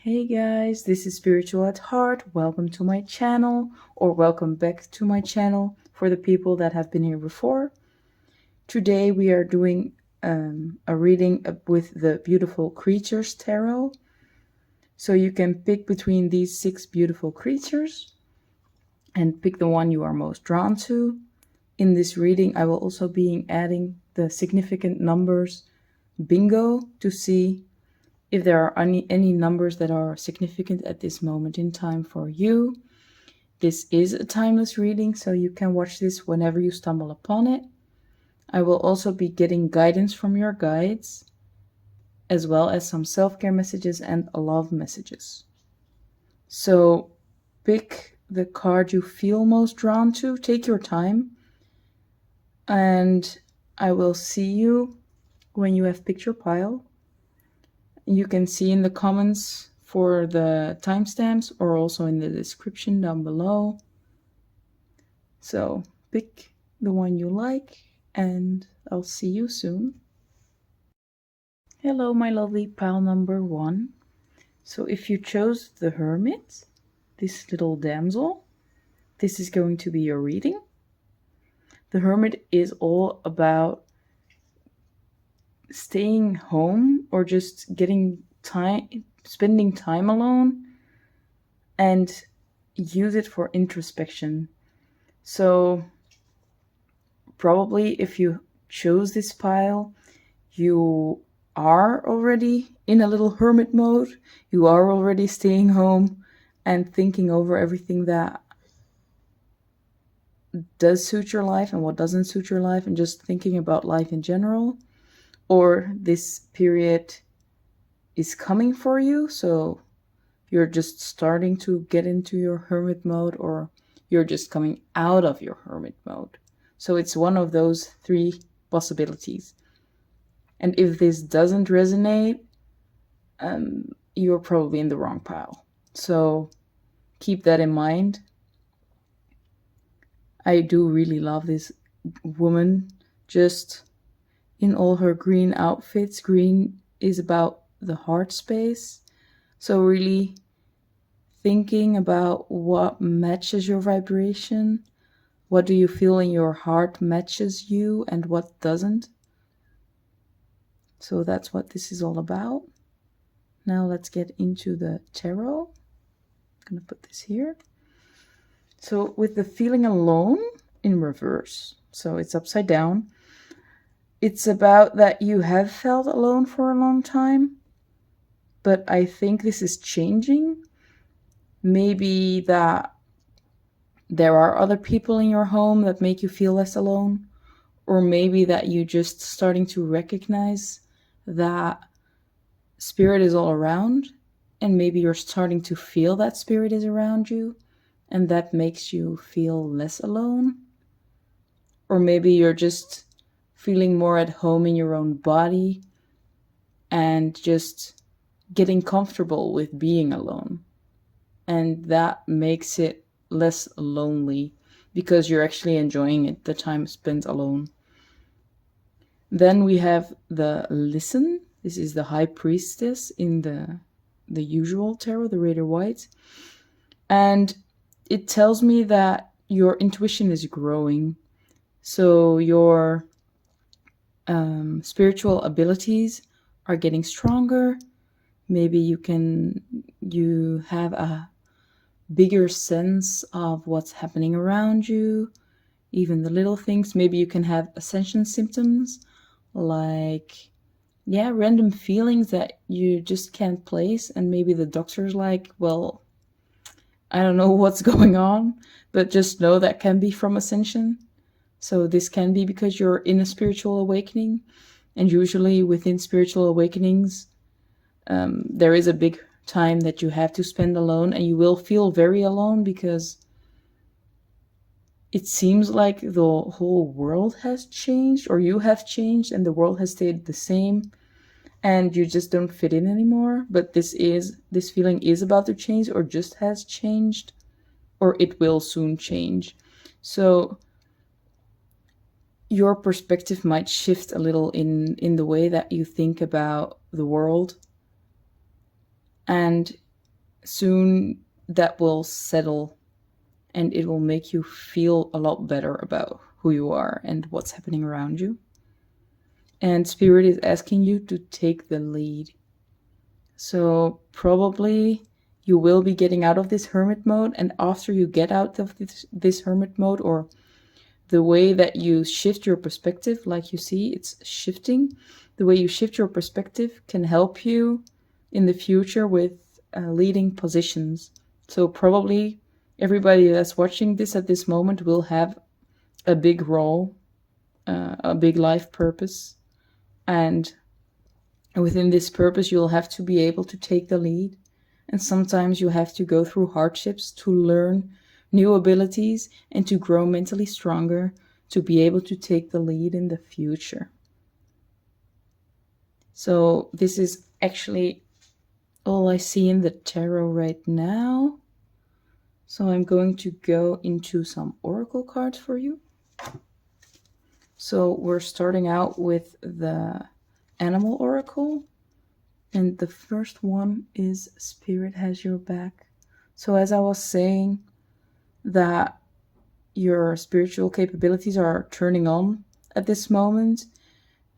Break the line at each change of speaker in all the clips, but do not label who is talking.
Hey guys, this is Spiritual at Heart. Welcome to my channel, or welcome back to my channel for the people that have been here before. Today we are doing a reading with the Beautiful Creatures Tarot. So you can pick between these 6 beautiful creatures and pick the one you are most drawn to. In this reading, I will also be adding the significant numbers bingo to see if there are any numbers that are significant at this moment in time for you. This is a timeless reading, so you can watch this whenever you stumble upon it. I will also be getting guidance from your guides, as well as some self-care messages and love messages. So pick the card you feel most drawn to. Take your time. And I will see you when you have picked your pile. You can see in the comments for the timestamps or also in the description down below. So pick the one you like and I'll see you soon. Hello, my lovely pile number 1. So if you chose the Hermit, this little damsel, this is going to be your reading. The Hermit is all about staying home or just getting time, spending time alone, and use it for introspection. So probably if you chose this pile, you are already in a little hermit mode. You are already staying home and thinking over everything that does suit your life and what doesn't suit your life, and just thinking about life in general. Or this period is coming for you, so you're just starting to get into your hermit mode, or you're just coming out of your hermit mode. So it's one of those 3 possibilities. And if this doesn't resonate, you're probably in the wrong pile. So keep that in mind. I do really love this woman, just in all her green outfits. Green is about the heart space. So really thinking about what matches your vibration. What do you feel in your heart matches you and what doesn't? So that's what this is all about. Now let's get into the tarot. I'm going to put this here. So with the feeling alone in reverse, so it's upside down. It's about that you have felt alone for a long time, but I think this is changing. Maybe that there are other people in your home that make you feel less alone, or maybe that you just starting to recognize that spirit is all around, and maybe you're starting to feel that spirit is around you, and that makes you feel less alone. Or maybe you're just feeling more at home in your own body and just getting comfortable with being alone, and that makes it less lonely because you're actually enjoying it, the time spent alone. Then we have the Listen. This is the High Priestess in the usual tarot, the Rider White. And it tells me that your intuition is growing. So your spiritual abilities are getting stronger. Maybe you have a bigger sense of what's happening around you, even the little things. Maybe you can have ascension symptoms, like random feelings that you just can't place, and maybe the doctor's like, well, I don't know what's going on, but just know that can be from ascension. So this can be because you're in a spiritual awakening, and usually within spiritual awakenings, there is a big time that you have to spend alone, and you will feel very alone because it seems like the whole world has changed, or you have changed and the world has stayed the same, and you just don't fit in anymore. But this feeling is about to change, or just has changed, or it will soon change. So your perspective might shift a little in the way that you think about the world. And soon that will settle and it will make you feel a lot better about who you are and what's happening around you. And Spirit is asking you to take the lead. So probably you will be getting out of this hermit mode, and after you get out of this hermit mode, or the way that you shift your perspective, like you see, it's shifting. The way you shift your perspective can help you in the future with leading positions. So probably everybody that's watching this at this moment will have a big role, a big life purpose. And within this purpose, you'll have to be able to take the lead. And sometimes you have to go through hardships to learn new abilities and to grow mentally stronger to be able to take the lead in the future. So this is actually all I see in the tarot right now. So I'm going to go into some oracle cards for you. So we're starting out with the animal oracle. And the first one is Spirit has your back. So as I was saying, that your spiritual capabilities are turning on at this moment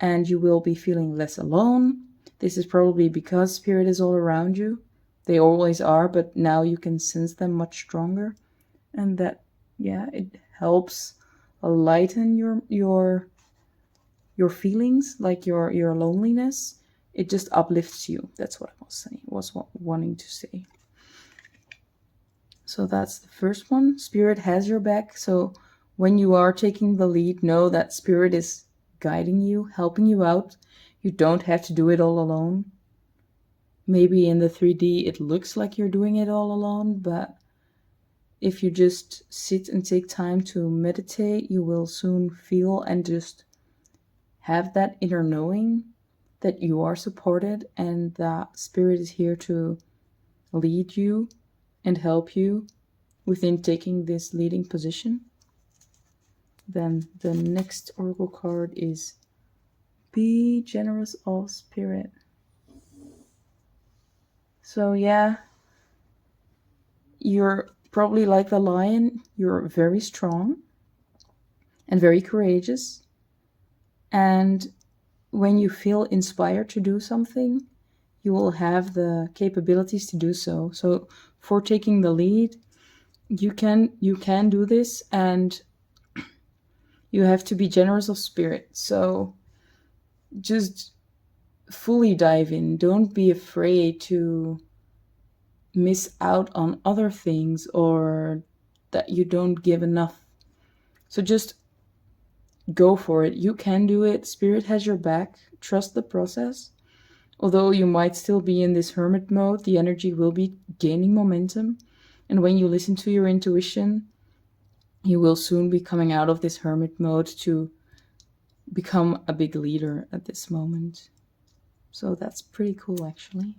and you will be feeling less alone. This is probably because Spirit is all around you. They always are, but now you can sense them much stronger. And that, yeah, it helps lighten your feelings, like your loneliness. It just uplifts you. That's what I was saying, wanting to say. So that's the first one. Spirit has your back. So when you are taking the lead, know that Spirit is guiding you, helping you out. You don't have to do it all alone. Maybe in the 3D it looks like you're doing it all alone, but if you just sit and take time to meditate, you will soon feel and just have that inner knowing that you are supported and that Spirit is here to lead you and help you within taking this leading position. Then the next oracle card is Be Generous of Spirit. So yeah, you're probably like the lion. You're very strong and very courageous. And when you feel inspired to do something, you will have the capabilities to do so. So for taking the lead, you can do this, and you have to be generous of spirit. So just fully dive in. Don't be afraid to miss out on other things or that you don't give enough. So just go for it. You can do it. Spirit has your back. Trust the process. Although you might still be in this hermit mode, the energy will be gaining momentum. And when you listen to your intuition, you will soon be coming out of this hermit mode to become a big leader at this moment. So that's pretty cool, actually.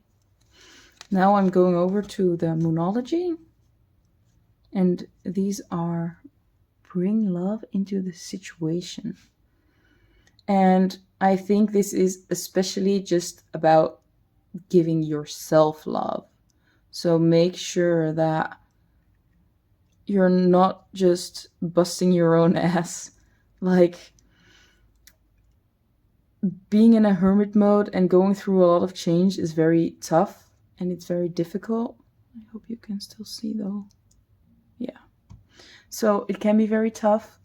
Now I'm going over to the Moonology. And these are bring love into the situation. And I think this is especially just about giving yourself love. So make sure that you're not just busting your own ass. Like, being in a hermit mode and going through a lot of change is very tough and it's very difficult. I hope you can still see though. Yeah. So it can be very tough.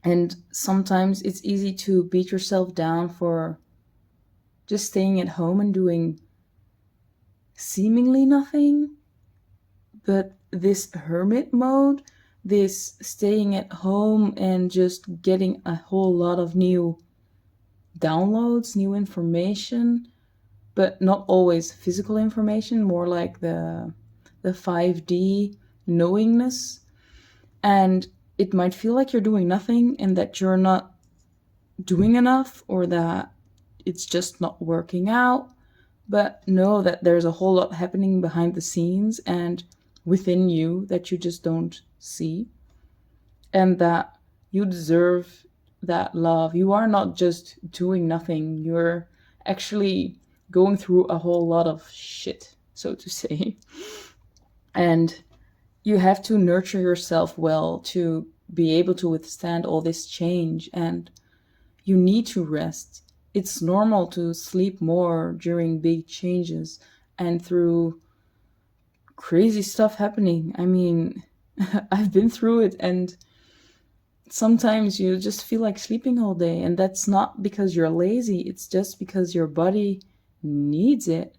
And sometimes it's easy to beat yourself down for just staying at home and doing seemingly nothing. But this hermit mode, this staying at home and just getting a whole lot of new downloads, new information, but not always physical information, more like the 5D knowingness. And it might feel like you're doing nothing and that you're not doing enough or that it's just not working out. But know that there's a whole lot happening behind the scenes and within you that you just don't see. And that you deserve that love. You are not just doing nothing. You're actually going through a whole lot of shit. so to say. And you have to nurture yourself well to be able to withstand all this change, and you need to rest. It's normal to sleep more during big changes and through crazy stuff happening. I mean, I've been through it, and sometimes you just feel like sleeping all day, and that's not because you're lazy, it's just because your body needs it.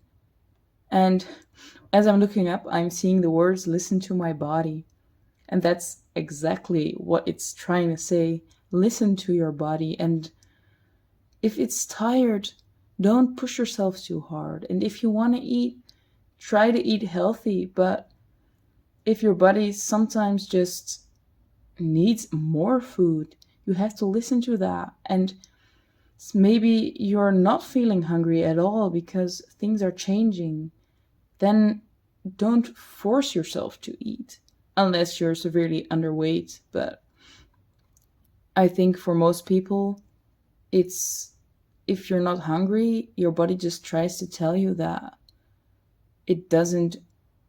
And as I'm looking up, I'm seeing the words "listen to my body." And that's exactly what it's trying to say. Listen to your body. And if it's tired, don't push yourself too hard. And if you want to eat, try to eat healthy. But if your body sometimes just needs more food, you have to listen to that. And maybe you're not feeling hungry at all because things are changing. Then don't force yourself to eat unless you're severely underweight. But I think for most people, it's if you're not hungry, your body just tries to tell you that it doesn't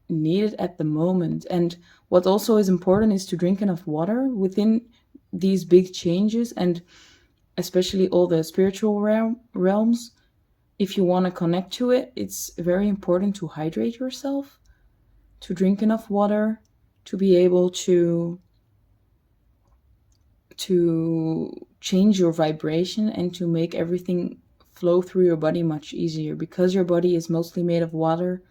need it at the moment. And what also is important is to drink enough water within these big changes, and especially all the spiritual realms. If you want to connect to it, it's very important to hydrate yourself, to drink enough water, to be able to change your vibration and to make everything flow through your body much easier. Because your body is mostly made of water,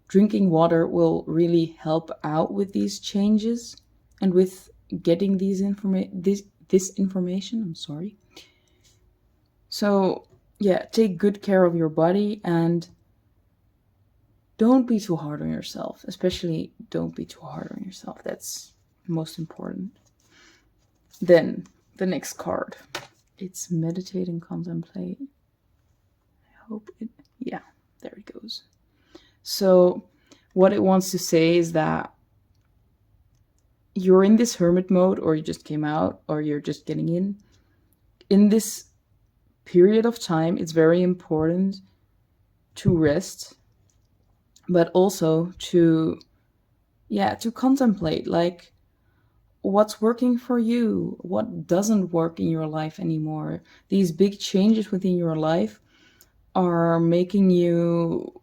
drinking water will really help out with these changes and with getting this information. I'm sorry. So yeah, take good care of your body and don't be too hard on yourself. Especially don't be too hard on yourself. That's most important. Then the next card, it's meditate and contemplate. I hope it, yeah, there it goes. So what it wants to say is that you're in this hermit mode, or you just came out, or you're just getting in. In this period of time, it's very important to rest, but also to contemplate, like, what's working for you, what doesn't work in your life anymore. These big changes within your life are making you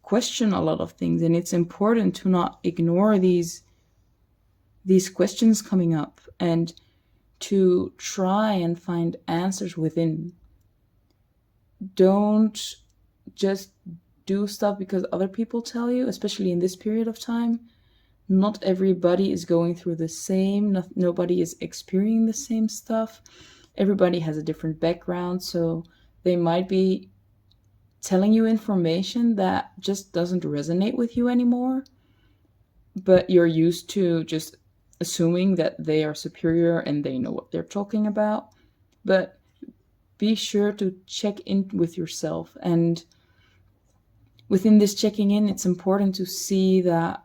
question a lot of things, and it's important to not ignore these questions coming up and to try and find answers within. Don't just do stuff because other people tell you, especially in this period of time. Not everybody is going through the same. Nobody is experiencing the same stuff. Everybody has a different background, so they might be telling you information that just doesn't resonate with you anymore. But you're used to just assuming that they are superior and they know what they're talking about. But be sure to check in with yourself. And within this checking in, it's important to see that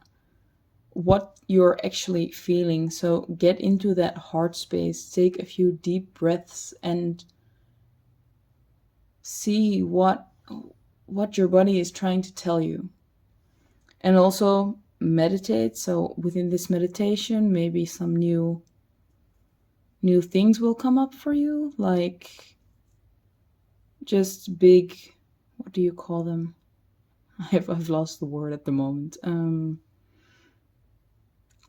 what you're actually feeling. So get into that heart space, take a few deep breaths and see what your body is trying to tell you. And also meditate. So within this meditation, maybe some new things will come up for you, like just big, what do you call them? I've lost the word at the moment.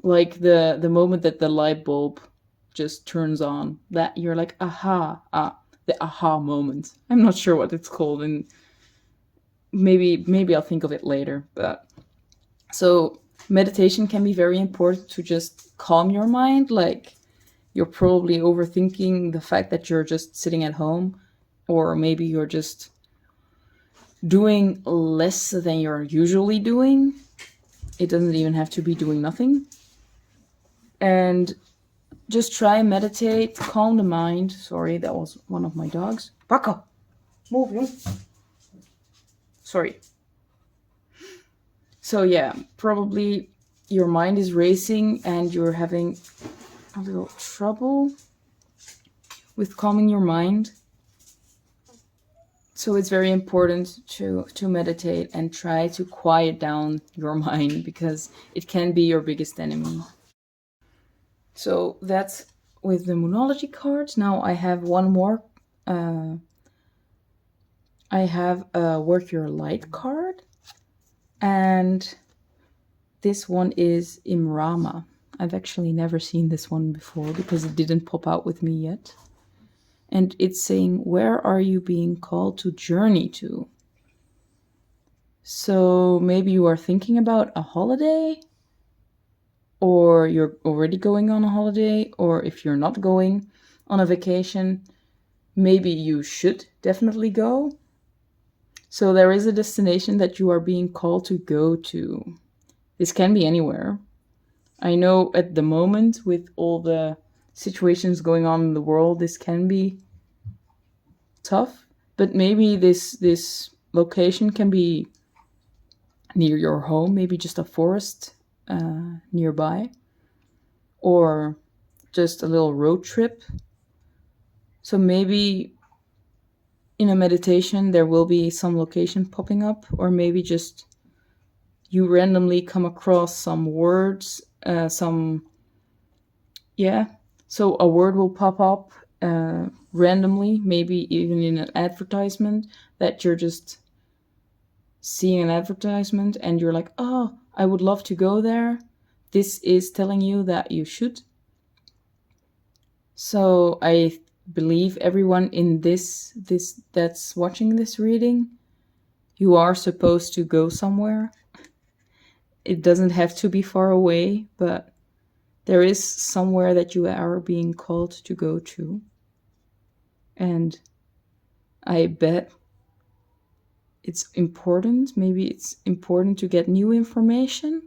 Like the moment that the light bulb just turns on, that you're like, aha, the aha moment. I'm not sure what it's called, and maybe I'll think of it later. But so meditation can be very important to just calm your mind. Like, you're probably overthinking the fact that you're just sitting at home, or maybe you're just doing less than you're usually doing. It doesn't even have to be doing nothing. And just try meditate, calm the mind. Sorry, that was one of my dogs. Baka, move, you. Sorry. So yeah, probably your mind is racing and you're having a little trouble with calming your mind. So it's very important to meditate and try to quiet down your mind, because it can be your biggest enemy. So that's with the Moonology cards. Now I have one more. I have a Work Your Light card, and this one is Imrama. I've actually never seen this one before because it didn't pop out with me yet. And it's saying, where are you being called to journey to? So maybe you are thinking about a holiday, or you're already going on a holiday, or if you're not going on a vacation, maybe you should definitely go. So there is a destination that you are being called to go to. This can be anywhere. I know at the moment, with all the situations going on in the world, this can be tough, but maybe this location can be near your home, maybe just a forest nearby, or just a little road trip. So maybe in a meditation there will be some location popping up, or maybe just you randomly come across some words, so a word will pop up randomly, maybe even in an advertisement, that you're just seeing an advertisement and you're like, oh, I would love to go there. This is telling you that you should. So I believe everyone in this that's watching this reading, you are supposed to go somewhere. It doesn't have to be far away, but there is somewhere that you are being called to go to. And I bet it's important. Maybe it's important to get new information.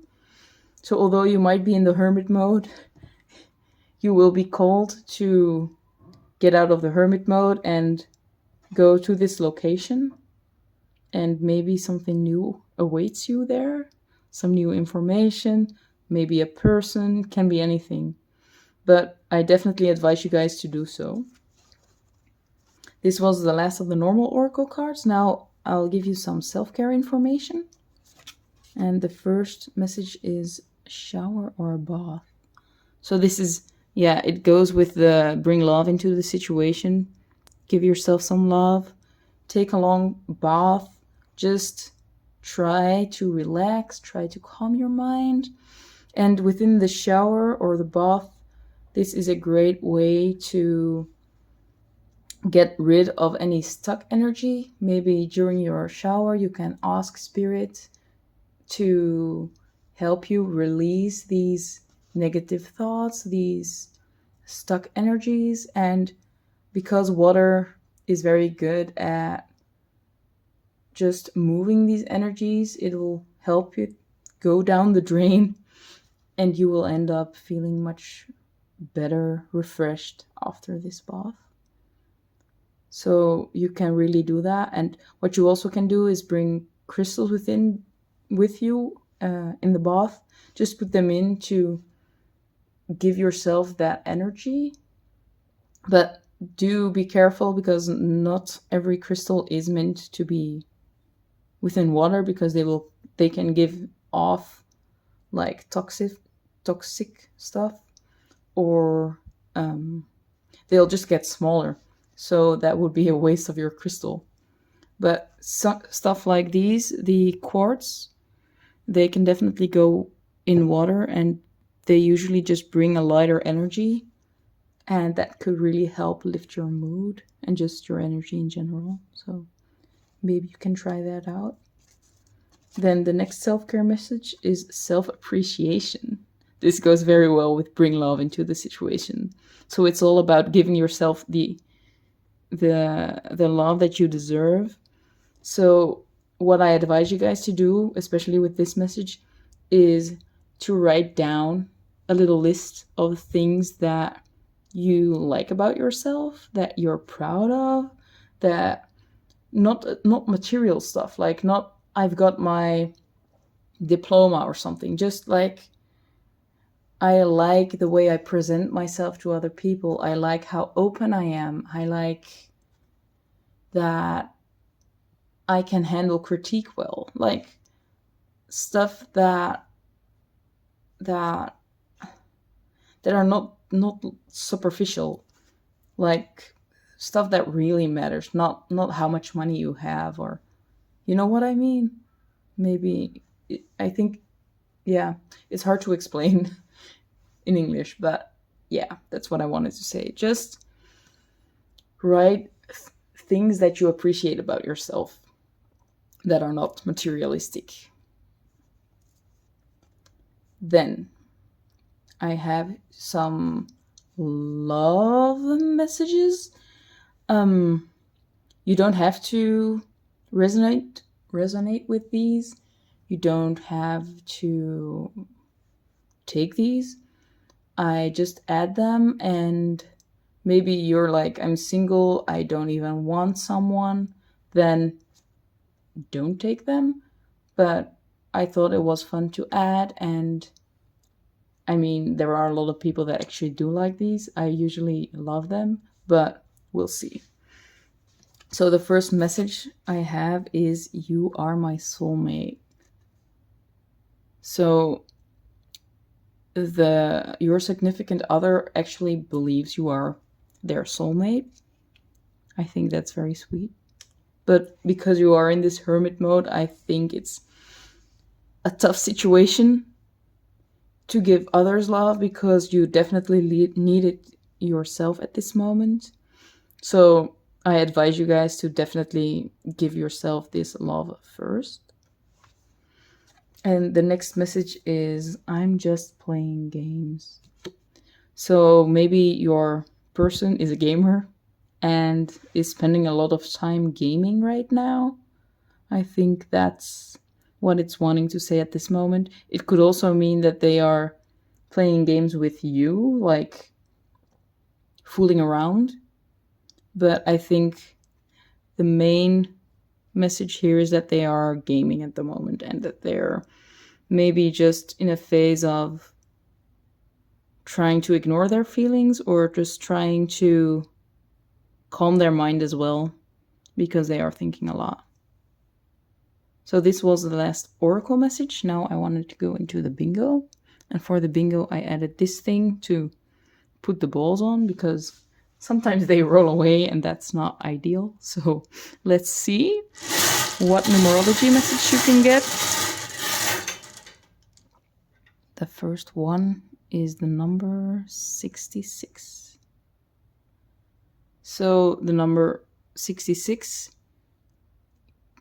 So although you might be in the hermit mode, you will be called to get out of the hermit mode and go to this location. And maybe something new awaits you there. Some new information, maybe a person, can be anything. But I definitely advise you guys to do so. This was the last of the normal oracle cards. Now I'll give you some self-care information. And the first message is shower or bath. So this is, it goes with the bring love into the situation. Give yourself some love. Take a long bath. Just try to relax. Try to calm your mind. And within the shower or the bath, this is a great way to get rid of any stuck energy. Maybe during your shower, you can ask Spirit to help you release these negative thoughts, these stuck energies. And because water is very good at just moving these energies, it will help you go down the drain, and you will end up feeling much better, refreshed after this bath. So you can really do that. And what you also can do is bring crystals with you in the bath. Just put them in to give yourself that energy. But do be careful, because not every crystal is meant to be within water, because they can give off like toxic stuff, or they'll just get smaller. So that would be a waste of your crystal. But stuff like these, the quartz, they can definitely go in water, and they usually just bring a lighter energy, and that could really help lift your mood and just your energy in general. So maybe you can try that out. Then the next self-care message is self-appreciation. This goes very well with bring love into the situation. So it's all about giving yourself the love that you deserve. So what I advise you guys to do, especially with this message, is to write down a little list of things that you like about yourself, that you're proud of, that not material stuff, like not I've got my diploma or something, just like I like the way I present myself to other people. I like how open I am. I like that I can handle critique well, like stuff that are not superficial, like stuff that really matters, not how much money you have, or you know what I mean. Maybe I think, yeah, it's hard to explain in English, but yeah, that's what I wanted to say. Just write things that you appreciate about yourself that are not materialistic. Then I have some love messages. Um, you don't have to resonate with these. You don't have to take these. I just add them, and maybe you're like, I'm single, I don't even want someone, then don't take them. But I thought it was fun to add, and I mean, there are a lot of people that actually do like these. I usually love them, but we'll see. So the first message I have is, you are my soulmate. So your significant other actually believes you are their soulmate. I think that's very sweet. But because you are in this hermit mode, I think it's a tough situation to give others love, because you definitely need it yourself at this moment. So I advise you guys to definitely give yourself this love first. And the next message is, I'm just playing games. So maybe your person is a gamer and is spending a lot of time gaming right now. I think that's what it's wanting to say at this moment. It could also mean that they are playing games with you, like fooling around. But I think the main message here is that they are gaming at the moment, and that they're maybe just in a phase of trying to ignore their feelings, or just trying to calm their mind as well, because they are thinking a lot. So this was the last oracle message. Now I wanted to go into the bingo. And for the bingo, I added this thing to put the balls on, because sometimes they roll away and that's not ideal. So let's see what numerology message you can get. The first one is the number 66. So the number 66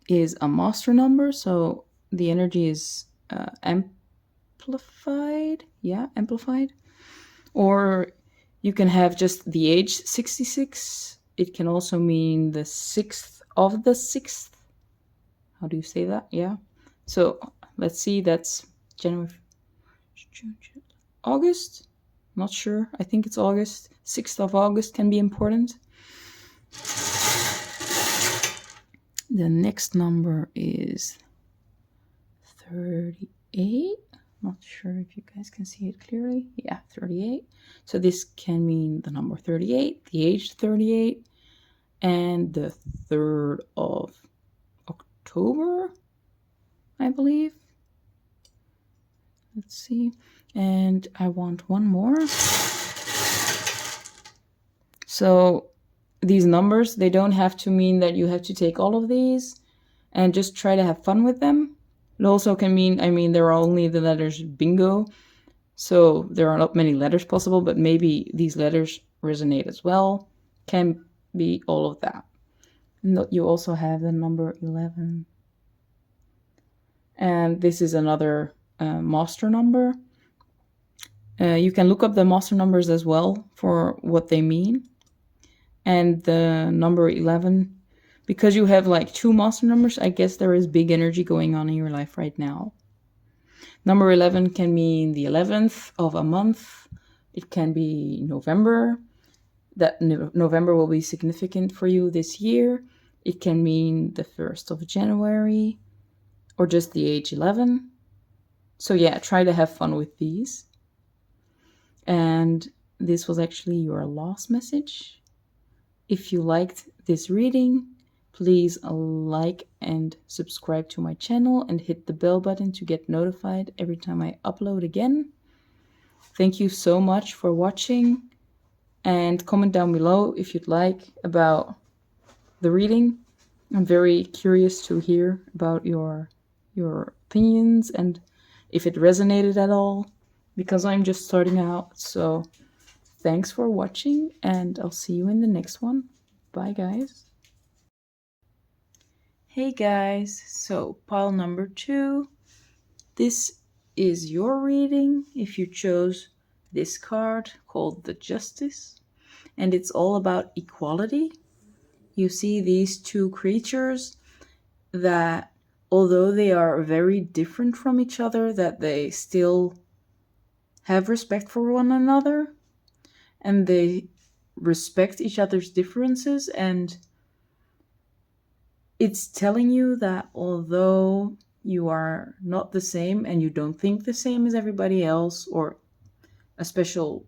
is a master number, so the energy is amplified. Yeah, amplified. Or you can have just the age 66. It can also mean the 6th of the 6th. How do you say that? Yeah. So let's see, that's January, August? Not sure. I think it's August. 6th of August can be important. The next number is 38. Not sure if you guys can see it clearly. Yeah, 38. So this can mean the number 38, the age 38, and the 3rd of October, I believe. Let's see. And I want one more. So these numbers, they don't have to mean that you have to take all of these, and just try to have fun with them. It also can mean, I mean, there are only the letters bingo, so there are not many letters possible, but maybe these letters resonate as well. Can be all of that. You also have the number 11. And this is another master number. You can look up the master numbers as well for what they mean. And the number 11, because you have like 2 master numbers, I guess there is big energy going on in your life right now. Number 11 can mean the 11th of a month. It can be November. That November will be significant for you this year. It can mean the 1st of January, or just the age 11. So yeah, try to have fun with these. And this was actually your last message. If you liked this reading, please like and subscribe to my channel and hit the bell button to get notified every time I upload again. Thank you so much for watching, and comment down below if you'd like about the reading. I'm very curious to hear about your opinions and if it resonated at all, because I'm just starting out. So thanks for watching, and I'll see you in the next one. Bye, guys. Hey guys, so pile number 2. This is your reading if you chose this card called the Justice, and it's all about equality. You see these two creatures that, although they are very different from each other, that they still have respect for one another, and they respect each other's differences. And it's telling you that although you are not the same and you don't think the same as everybody else or a special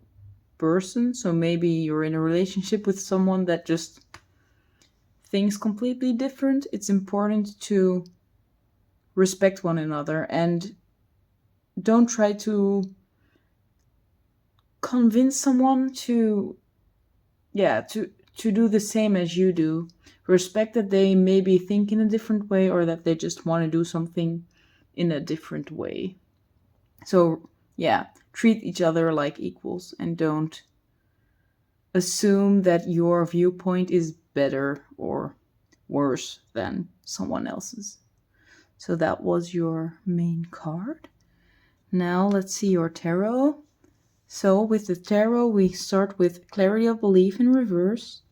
person, so maybe you're in a relationship with someone that just thinks completely different, it's important to respect one another and don't try to convince someone to do the same as you do. Respect that they maybe think in a different way, or that they just want to do something in a different way. So yeah, treat each other like equals and don't assume that your viewpoint is better or worse than someone else's. So that was your main card. Now let's see your tarot. So with the tarot, we start with Clarity of Belief in reverse.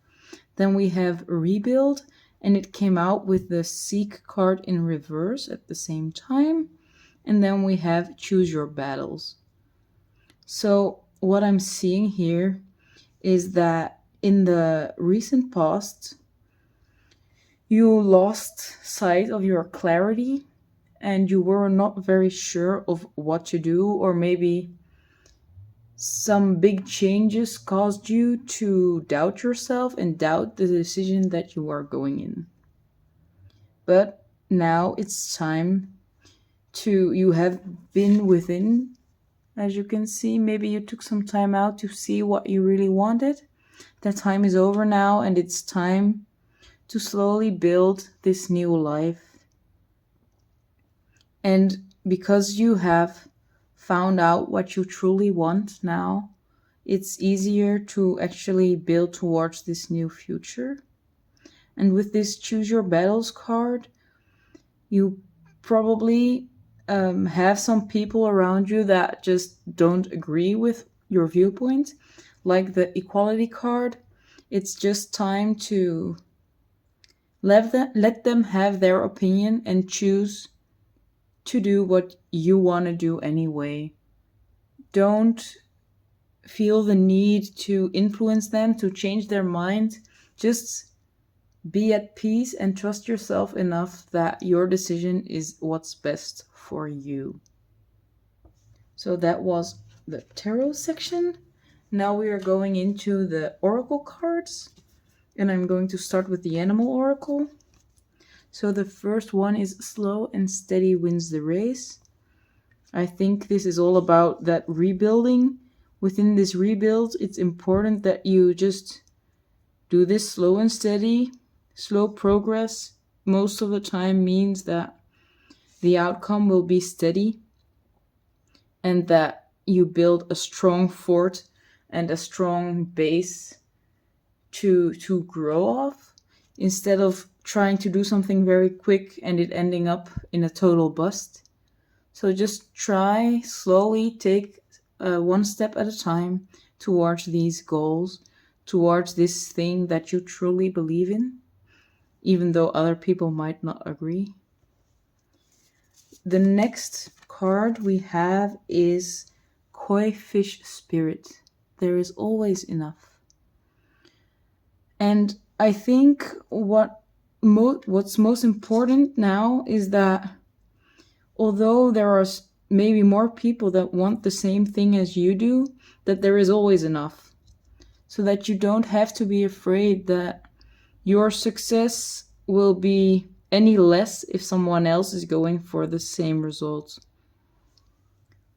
Then we have Rebuild, and it came out with the Seek card in reverse at the same time. And then we have Choose Your Battles. So what I'm seeing here is that in the recent past, you lost sight of your clarity and you were not very sure of what to do, or maybe some big changes caused you to doubt yourself and doubt the decision that you are going in. But now it's time you have been within, as you can see. Maybe you took some time out to see what you really wanted. That time is over now, and it's time to slowly build this new life. And because you have found out what you truly want now, it's easier to actually build towards this new future. And with this Choose Your Battles card, you probably have some people around you that just don't agree with your viewpoint. Like the Equality card, it's just time to let them have their opinion and choose to do what you want to do anyway. Don't feel the need to influence them to change their mind. Just be at peace and trust yourself enough that your decision is what's best for you. So that was the tarot section. Now we are going into the oracle cards, and I'm going to start with the animal oracle. So the first one is Slow and Steady Wins the Race. I think this is all about that rebuilding. Within this rebuild, it's important that you just do this slow and steady. Slow progress most of the time means that the outcome will be steady and that you build a strong fort and a strong base to grow off, instead of trying to do something very quick and it ending up in a total bust. So just try slowly, take one step at a time towards these goals, towards this thing that you truly believe in, even though other people might not agree. The next card we have is Koi Fish Spirit. There is always enough. And I think what's most important now is that although there are maybe more people that want the same thing as you do, that there is always enough. So that you don't have to be afraid that your success will be any less if someone else is going for the same results.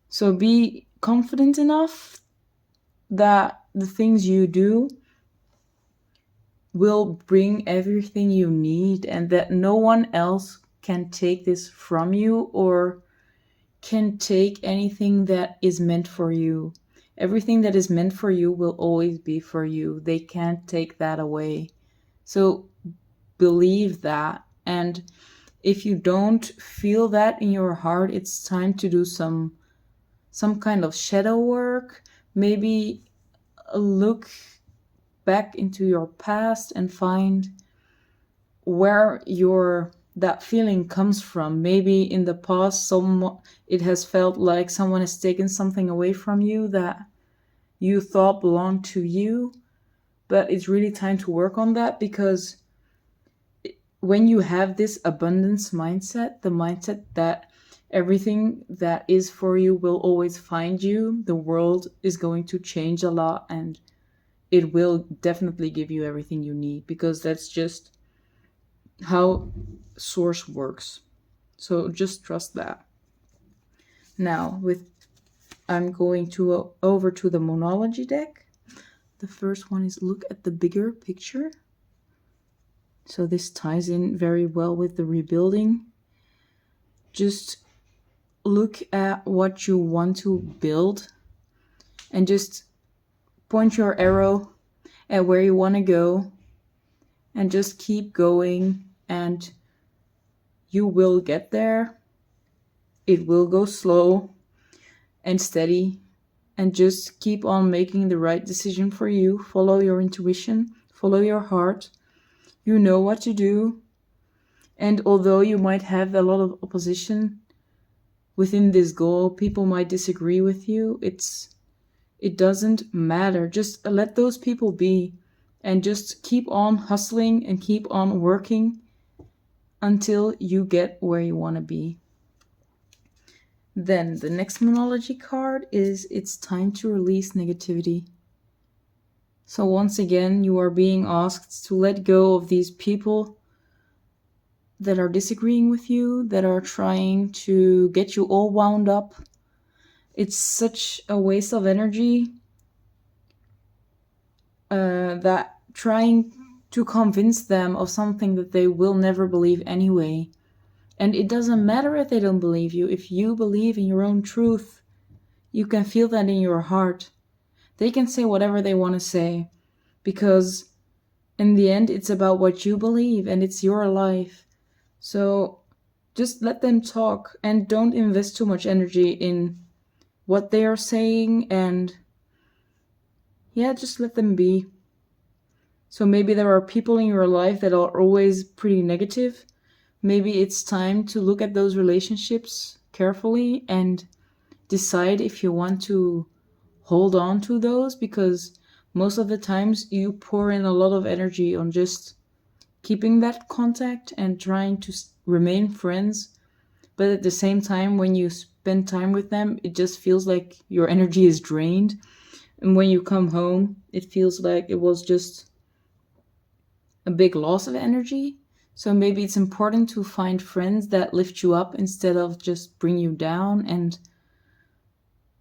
So be confident enough that the things you do will bring everything you need, and that no one else can take this from you or can take anything that is meant for you. Everything that is meant for you will always be for you. They can't take that away. So believe that. And if you don't feel that in your heart, it's time to do some kind of shadow work. Maybe look back into your past and find where that feeling comes from. Maybe in the past it has felt like someone has taken something away from you that you thought belonged to you, but it's really time to work on that, because when you have this abundance mindset, the mindset that everything that is for you will always find you, the world is going to change a lot, and it will definitely give you everything you need, because that's just how source works. So just trust that. Now, I'm going to over to the Numerology deck. The first one is look at the bigger picture. So this ties in very well with the rebuilding. Just look at what you want to build and just point your arrow at where you want to go and just keep going, and you will get there. It will go slow and steady, and just keep on making the right decision for you. Follow your intuition, follow your heart. You know what to do. And although you might have a lot of opposition within this goal, people might disagree with you, it doesn't matter. Just let those people be, and just keep on hustling and keep on working until you get where you want to be. Then the next Numerology card is it's time to release negativity. So once again, you are being asked to let go of these people that are disagreeing with you, that are trying to get you all wound up. It's such a waste of energy that trying to convince them of something that they will never believe anyway. And it doesn't matter if they don't believe you. If you believe in your own truth, you can feel that in your heart. They can say whatever they want to say, because in the end, it's about what you believe and it's your life. So just let them talk and don't invest too much energy in what they are saying, and yeah, just let them be. So maybe there are people in your life that are always pretty negative. Maybe it's time to look at those relationships carefully and decide if you want to hold on to those, because most of the times you pour in a lot of energy on just keeping that contact and trying to remain friends. But at the same time, when you spend time with them, it just feels like your energy is drained. And when you come home, it feels like it was just a big loss of energy. So maybe it's important to find friends that lift you up instead of just bring you down. And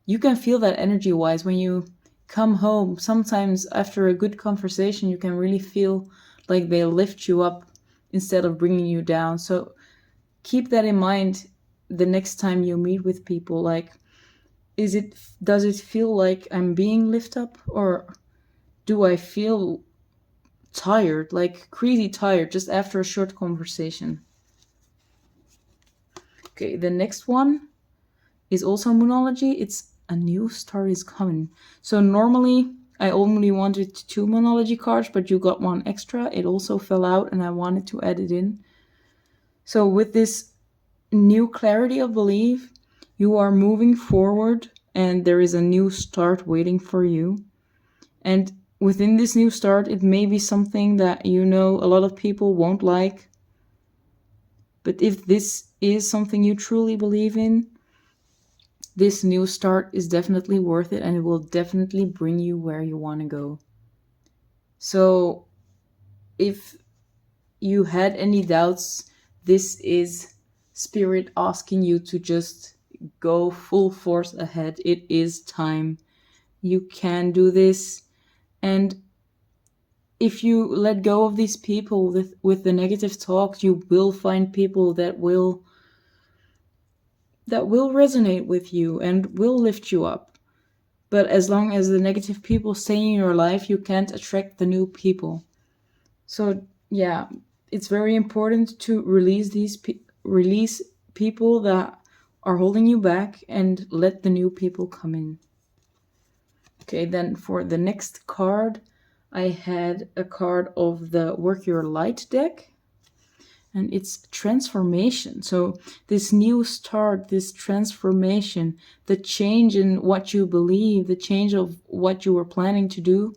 you can feel that energy-wise when you come home. Sometimes after a good conversation, you can really feel like they lift you up instead of bringing you down. So keep that in mind the next time you meet with people. Like, does it feel like I'm being lifted up, or do I feel tired, like crazy tired, just after a short conversation? Okay, the next one is also Numerology. It's a new start is coming. So normally I only wanted 2 Numerology cards, but you got 1 extra. It also fell out and I wanted to add it in. So with this new clarity of belief, you are moving forward and there is a new start waiting for you. And within this new start, it may be something that a lot of people won't like. But if this is something you truly believe in, this new start is definitely worth it, and it will definitely bring you where you want to go. So if you had any doubts, this is Spirit asking you to just go full force ahead. It is time. You can do this. And if you let go of these people with the negative talk, you will find people that will resonate with you and will lift you up. But as long as the negative people stay in your life, you can't attract the new people. So yeah, it's very important to release release people that are holding you back and let the new people come in. Okay, then for the next card, I had a card of the Work Your Light deck. And it's transformation. So this new start, this transformation, the change in what you believe, the change of what you were planning to do,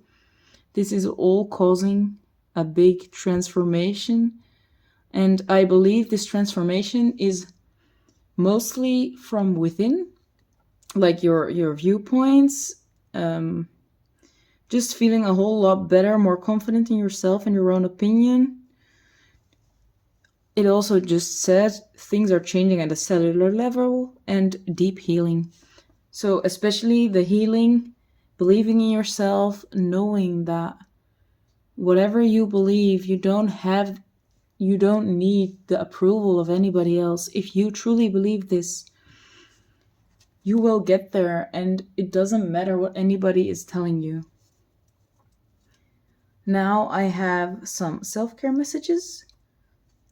this is all causing a big transformation. And I believe this transformation is mostly from within, like your viewpoints, just feeling a whole lot better, more confident in yourself and your own opinion. It also just said things are changing at a cellular level and deep healing. So especially the healing, believing in yourself, knowing that whatever you believe, you don't need the approval of anybody else. If you truly believe this, you will get there, and it doesn't matter what anybody is telling you. Now I have some self-care messages.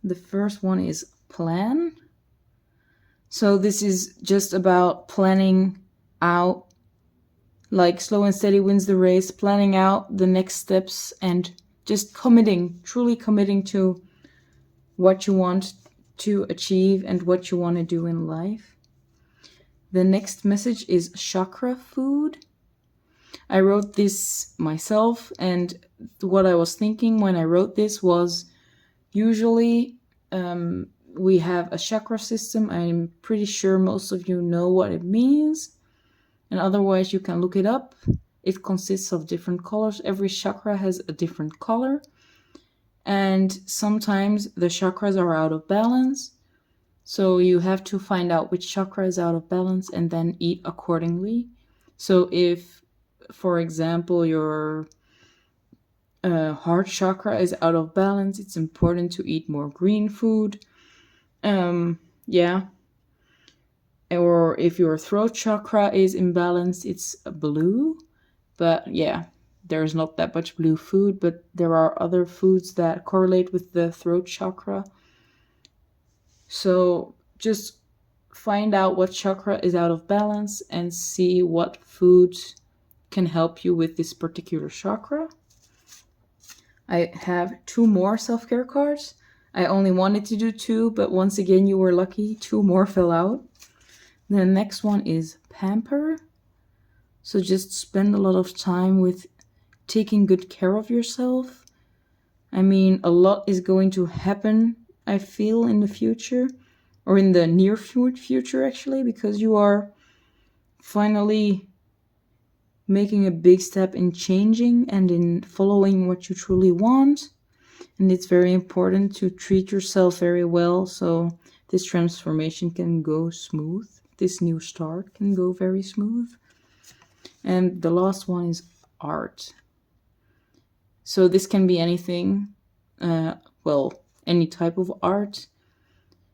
The first one is plan. So this is just about planning out, like slow and steady wins the race, planning out the next steps and just truly committing to what you want to achieve and what you want to do in life. The next message is chakra food. I wrote this myself, and what I was thinking when I wrote this was usually we have a chakra system. I'm pretty sure most of you know what it means, and otherwise you can look it up. It consists of different colors. Every chakra has a different color, and sometimes the chakras are out of balance, so you have to find out which chakra is out of balance and then eat accordingly. So if, for example, your heart chakra is out of balance, it's important to eat more green food. Yeah. Or if your throat chakra is imbalanced, it's blue. But yeah, there's not that much blue food, but there are other foods that correlate with the throat chakra. So just find out what chakra is out of balance and see what foods can help you with this particular chakra. I have 2 more self-care cards. I only wanted to do 2, but once again, you were lucky. 2 more fell out. The next one is pamper. So just spend a lot of time with taking good care of yourself. I mean, a lot is going to happen, I feel, in the future, or in the near future, actually, because you are finally making a big step in changing and in following what you truly want. And it's very important to treat yourself very well so this transformation can go smooth. This new start can go very smooth. And the last one is art. So this can be anything, any type of art.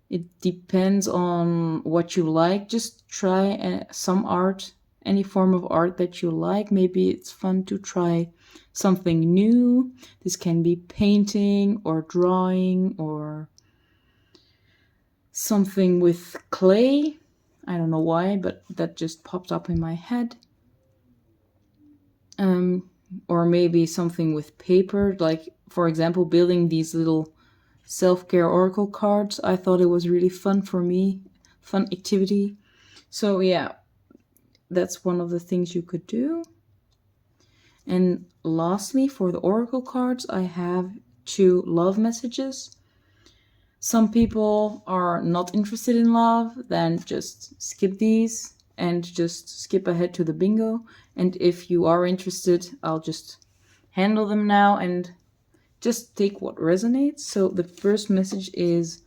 It depends on what you like. Just try some art, any form of art that you like. Maybe it's fun to try something new. This can be painting or drawing or something with clay. I don't know why, but that just popped up in my head. Or maybe something with paper, like, for example, building these little self-care oracle cards. I thought it was really fun for me, fun activity. So yeah, that's one of the things you could do. And lastly, for the oracle cards, I have 2 love messages. Some people are not interested in love, then just skip these and just skip ahead to the bingo. And if you are interested, I'll just handle them now and just take what resonates. So the first message is,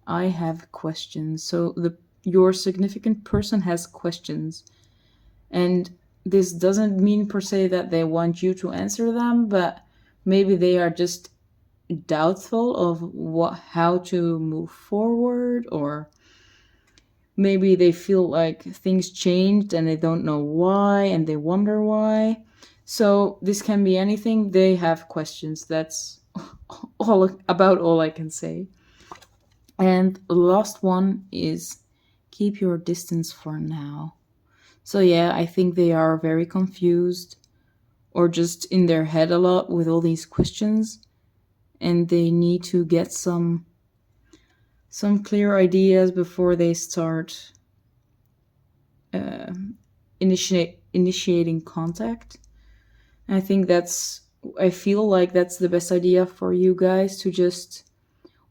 I have questions. So your significant person has questions. And this doesn't mean per se that they want you to answer them, but maybe they are just doubtful of how to move forward, or maybe they feel like things changed and they don't know why and they wonder why. So this can be anything. They have questions. That's all I can say. And the last one is, keep your distance for now. So yeah, I think they are very confused or just in their head a lot with all these questions, and they need to get some clear ideas before they start initiating contact. I think I feel like that's the best idea for you guys, to just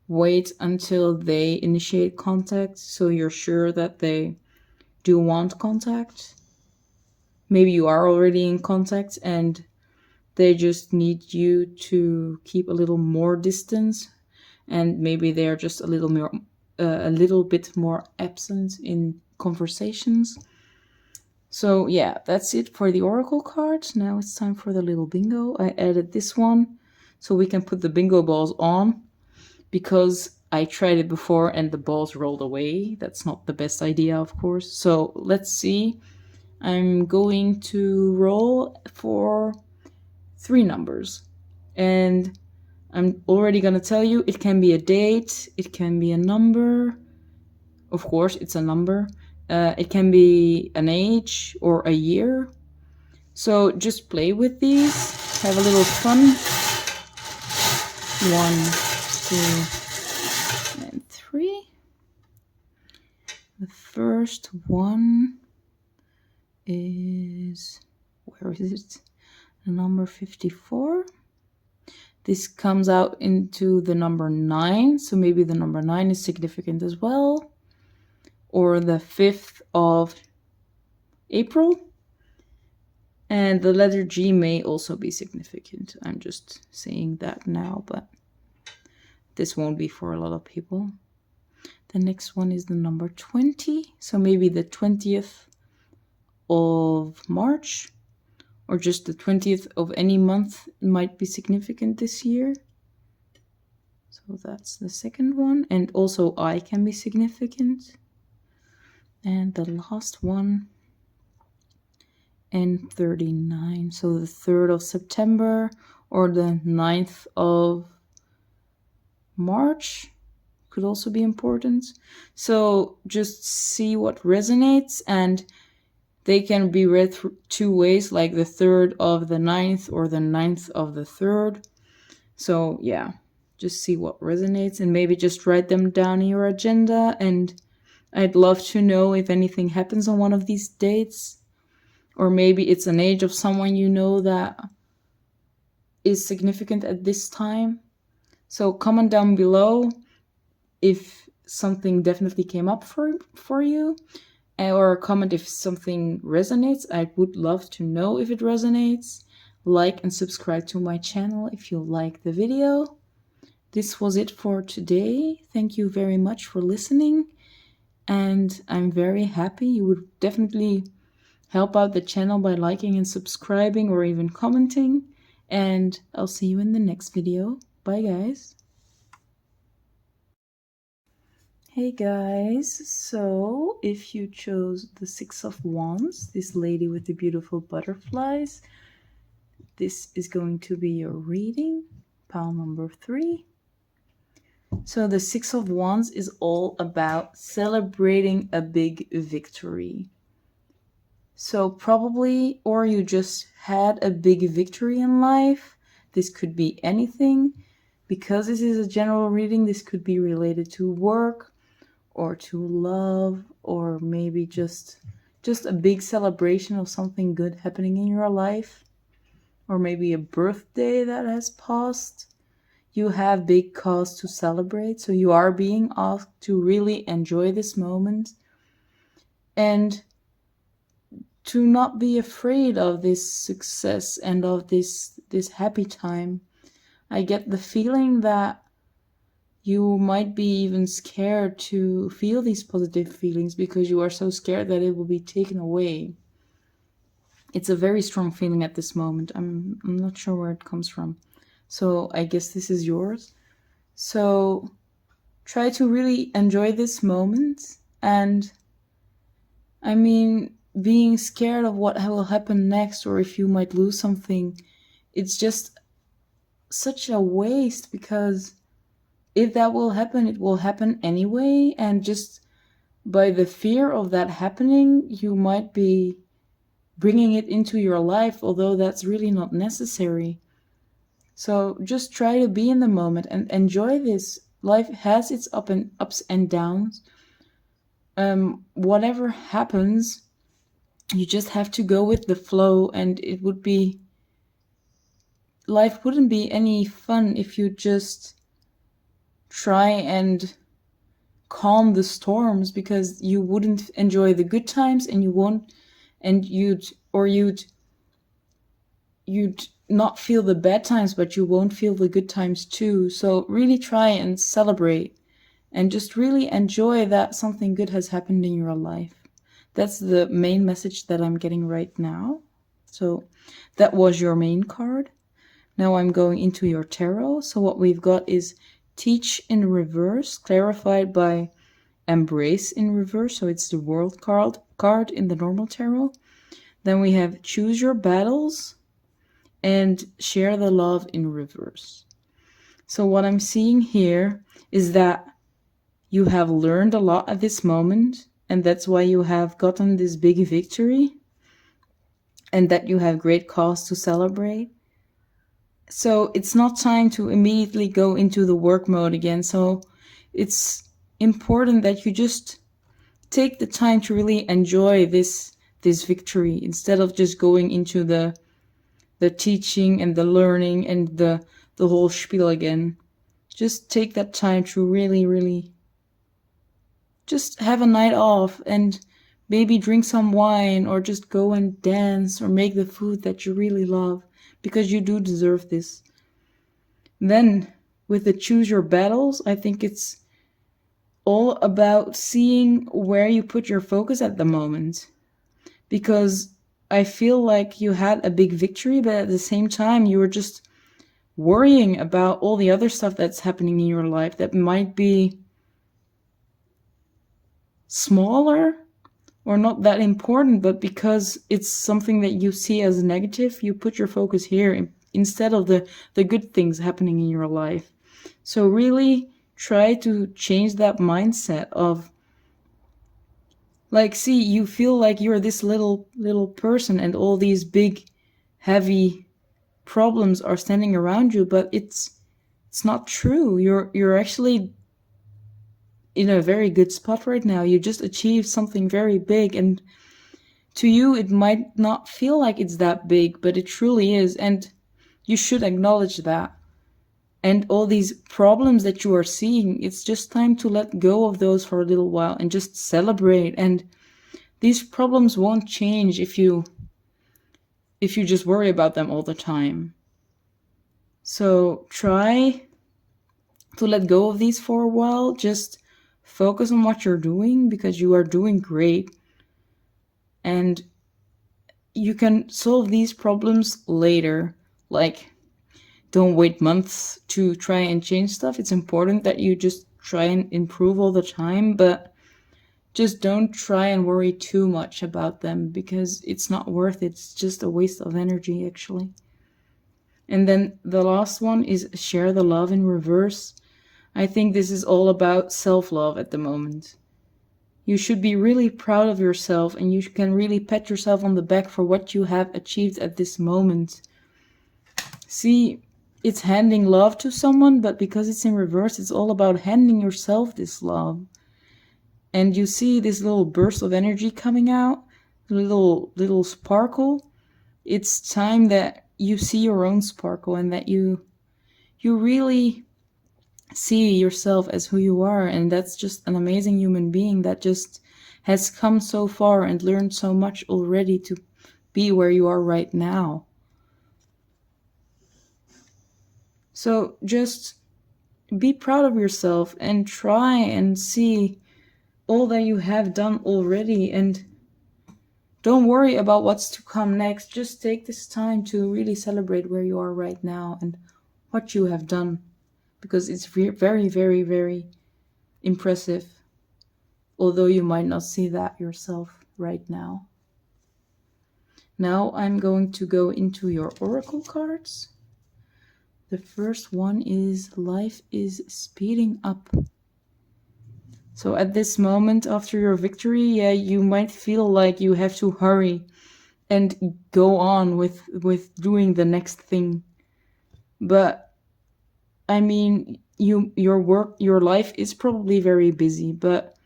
wait until they initiate contact, so you're sure that they do want contact. Maybe you are already in contact and they just need you to keep a little more distance, and maybe they are just a little bit more absent in conversations. So yeah, that's it for the oracle cards. Now it's time for the little bingo. I added this one so we can put the bingo balls on, because I tried it before and the balls rolled away. That's not the best idea, of course. So let's see. I'm going to roll for 3 numbers. And I'm already going to tell you, it can be a date, it can be a number. Of course, it's a number. It can be an age or a year. So just play with these, have a little fun. 1, 2, and 3. The first one is, where is it? The number 54. This comes out into the number 9, so maybe the number 9 is significant as well. Or the 5th of April. And the letter G may also be significant. I'm just saying that now, but this won't be for a lot of people. The next one is the number 20, so maybe the 20th of March, or just the 20th of any month might be significant this year. So that's the second one. And also I can be significant. And the last one, N39. So the 3rd of September or the 9th of March could also be important. So just see what resonates, and they can be read 2 ways, like the 3rd of the 9th or the 9th of the 3rd. So yeah, just see what resonates and maybe just write them down in your agenda. And I'd love to know if anything happens on one of these dates, or maybe it's an age of someone you know that is significant at this time. So comment down below if something definitely came up for you, or comment if something resonates. I would love to know if it resonates. Like and subscribe to my channel if you like the video. This was it for today. Thank you very much for listening, and I'm very happy. You would definitely help out the channel by liking and subscribing, or even commenting, and I'll see you in the next video. Bye guys. Hey guys, so if you chose the 6 of Wands, this lady with the beautiful butterflies, this is going to be your reading, pile number 3. So the 6 of Wands is all about celebrating a big victory. So probably, or you just had a big victory in life. This could be anything. Because this is a general reading, this could be related to work, or to love, or maybe just a big celebration of something good happening in your life, or maybe a birthday that has passed. You have big cause to celebrate, so you are being asked to really enjoy this moment and to not be afraid of this success and of this happy time. I get the feeling that you might be even scared to feel these positive feelings because you are so scared that it will be taken away. It's a very strong feeling at this moment. I'm not sure where it comes from. So I guess this is yours. So try to really enjoy this moment. And I mean, being scared of what will happen next or if you might lose something, it's just such a waste, because if that will happen, it will happen anyway. And just by the fear of that happening, you might be bringing it into your life, although that's really not necessary. So just try to be in the moment and enjoy this. Life has its ups and downs. Whatever happens, you just have to go with the flow, and life wouldn't be any fun if you just try and calm the storms, because you wouldn't enjoy the good times, and you won't, and you'd not feel the bad times, but you won't feel the good times too. So really try and celebrate and just really enjoy that something good has happened in your life. That's the main message that I'm getting right now. So that was your main card. Now I'm going into your tarot. So what we've got is Teach in reverse, clarified by Embrace in reverse. So it's the World card in the normal tarot. Then we have Choose Your Battles and Share the Love in reverse. So what I'm seeing here is that you have learned a lot at this moment, and that's why you have gotten this big victory, and that you have great cause to celebrate. So it's not time to immediately go into the work mode again. So it's important that you just take the time to really enjoy this victory, instead of just going into the teaching and the learning and the whole spiel again. Just take that time to really just have a night off, and maybe drink some wine, or just go and dance, or make the food that you really love, because you do deserve this. Then with the Choose Your Battles, I think it's all about seeing where you put your focus at the moment, because I feel like you had a big victory, but at the same time you were just worrying about all the other stuff that's happening in your life that might be smaller or not that important, but because it's something that you see as negative, you put your focus here instead of the good things happening in your life. So really try to change that mindset of, like, see, you feel like you're this little person and all these big heavy problems are standing around you, but it's not true. You're actually in a very good spot right now. You just achieved something very big, and to you it might not feel like it's that big, but it truly is, and you should acknowledge that. And all these problems that you are seeing, it's just time to let go of those for a little while and just celebrate. And these problems won't change if you just worry about them all the time. So try to let go of these for a while. Just focus on what you're doing, because you are doing great. And you can solve these problems later. Like, don't wait months to try and change stuff. It's important that you just try and improve all the time, but just don't try and worry too much about them, because it's not worth it. It's just a waste of energy, actually. And then the last one is Share the Love in reverse. I think this is all about self-love at the moment. You should be really proud of yourself, and you can really pat yourself on the back for what you have achieved at this moment. See, it's handing love to someone, but because it's in reverse, it's all about handing yourself this love. And you see this little burst of energy coming out, little sparkle. It's time that you see your own sparkle, and that you really see yourself as who you are. And that's just an amazing human being that just has come so far and learned so much already to be where you are right now. So just be proud of yourself and try and see all that you have done already, and don't worry about what's to come next. Just take this time to really celebrate where you are right now and what you have done, because it's very, very, very impressive, although you might not see that yourself right now. Now I'm going to go into your oracle cards. The first one is life is speeding up. So at this moment after your victory, yeah, you might feel like you have to hurry and go on with doing the next thing. But I mean, your life is probably very busy, but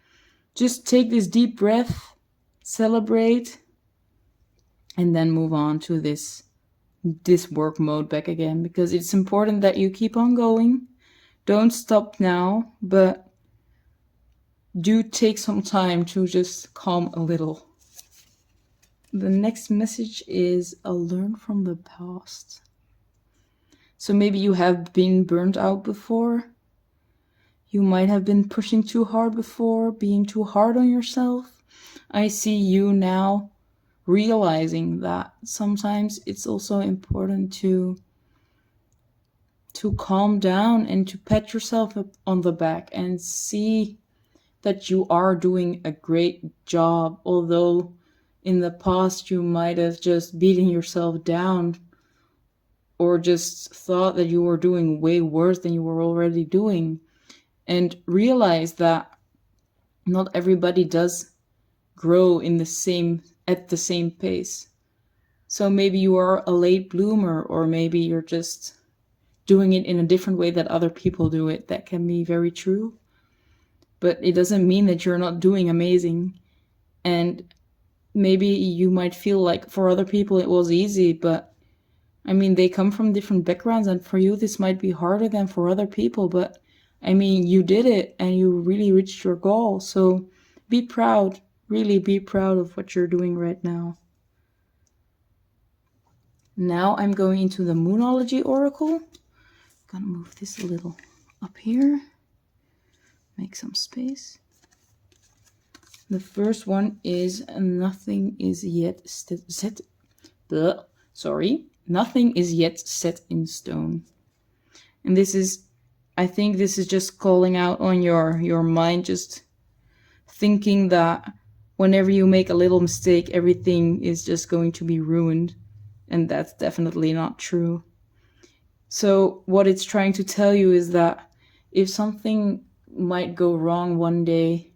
just take this deep breath, celebrate, and then move on to this work mode back again, because it's important that you keep on going. Don't stop now, but do take some time to just calm a little. The next message is a learn from the past. So maybe you have been burnt out before. You might have been pushing too hard before, being too hard on yourself. I see you now realizing that sometimes it's also important to calm down and to pat yourself up on the back and see that you are doing a great job, although in the past you might have just beaten yourself down or just thought that you were doing way worse than you were already doing. And realize that not everybody does grow at the same pace. So maybe you are a late bloomer, or maybe you're just doing it in a different way that other people do it. That can be very true. But it doesn't mean that you're not doing amazing. And maybe you might feel like for other people it was easy, but I mean, they come from different backgrounds, and for you this might be harder than for other people, but I mean, you did it and you really reached your goal. So be proud, really be proud of what you're doing right now. Now I'm going into the Moonology Oracle. I'm gonna move this a little up here. Make some space. The first one is nothing is yet set. Nothing is yet set in stone. And I think this is just calling out on your mind, just thinking that whenever you make a little mistake, everything is just going to be ruined. And that's definitely not true. So what it's trying to tell you is that if something might go wrong one day,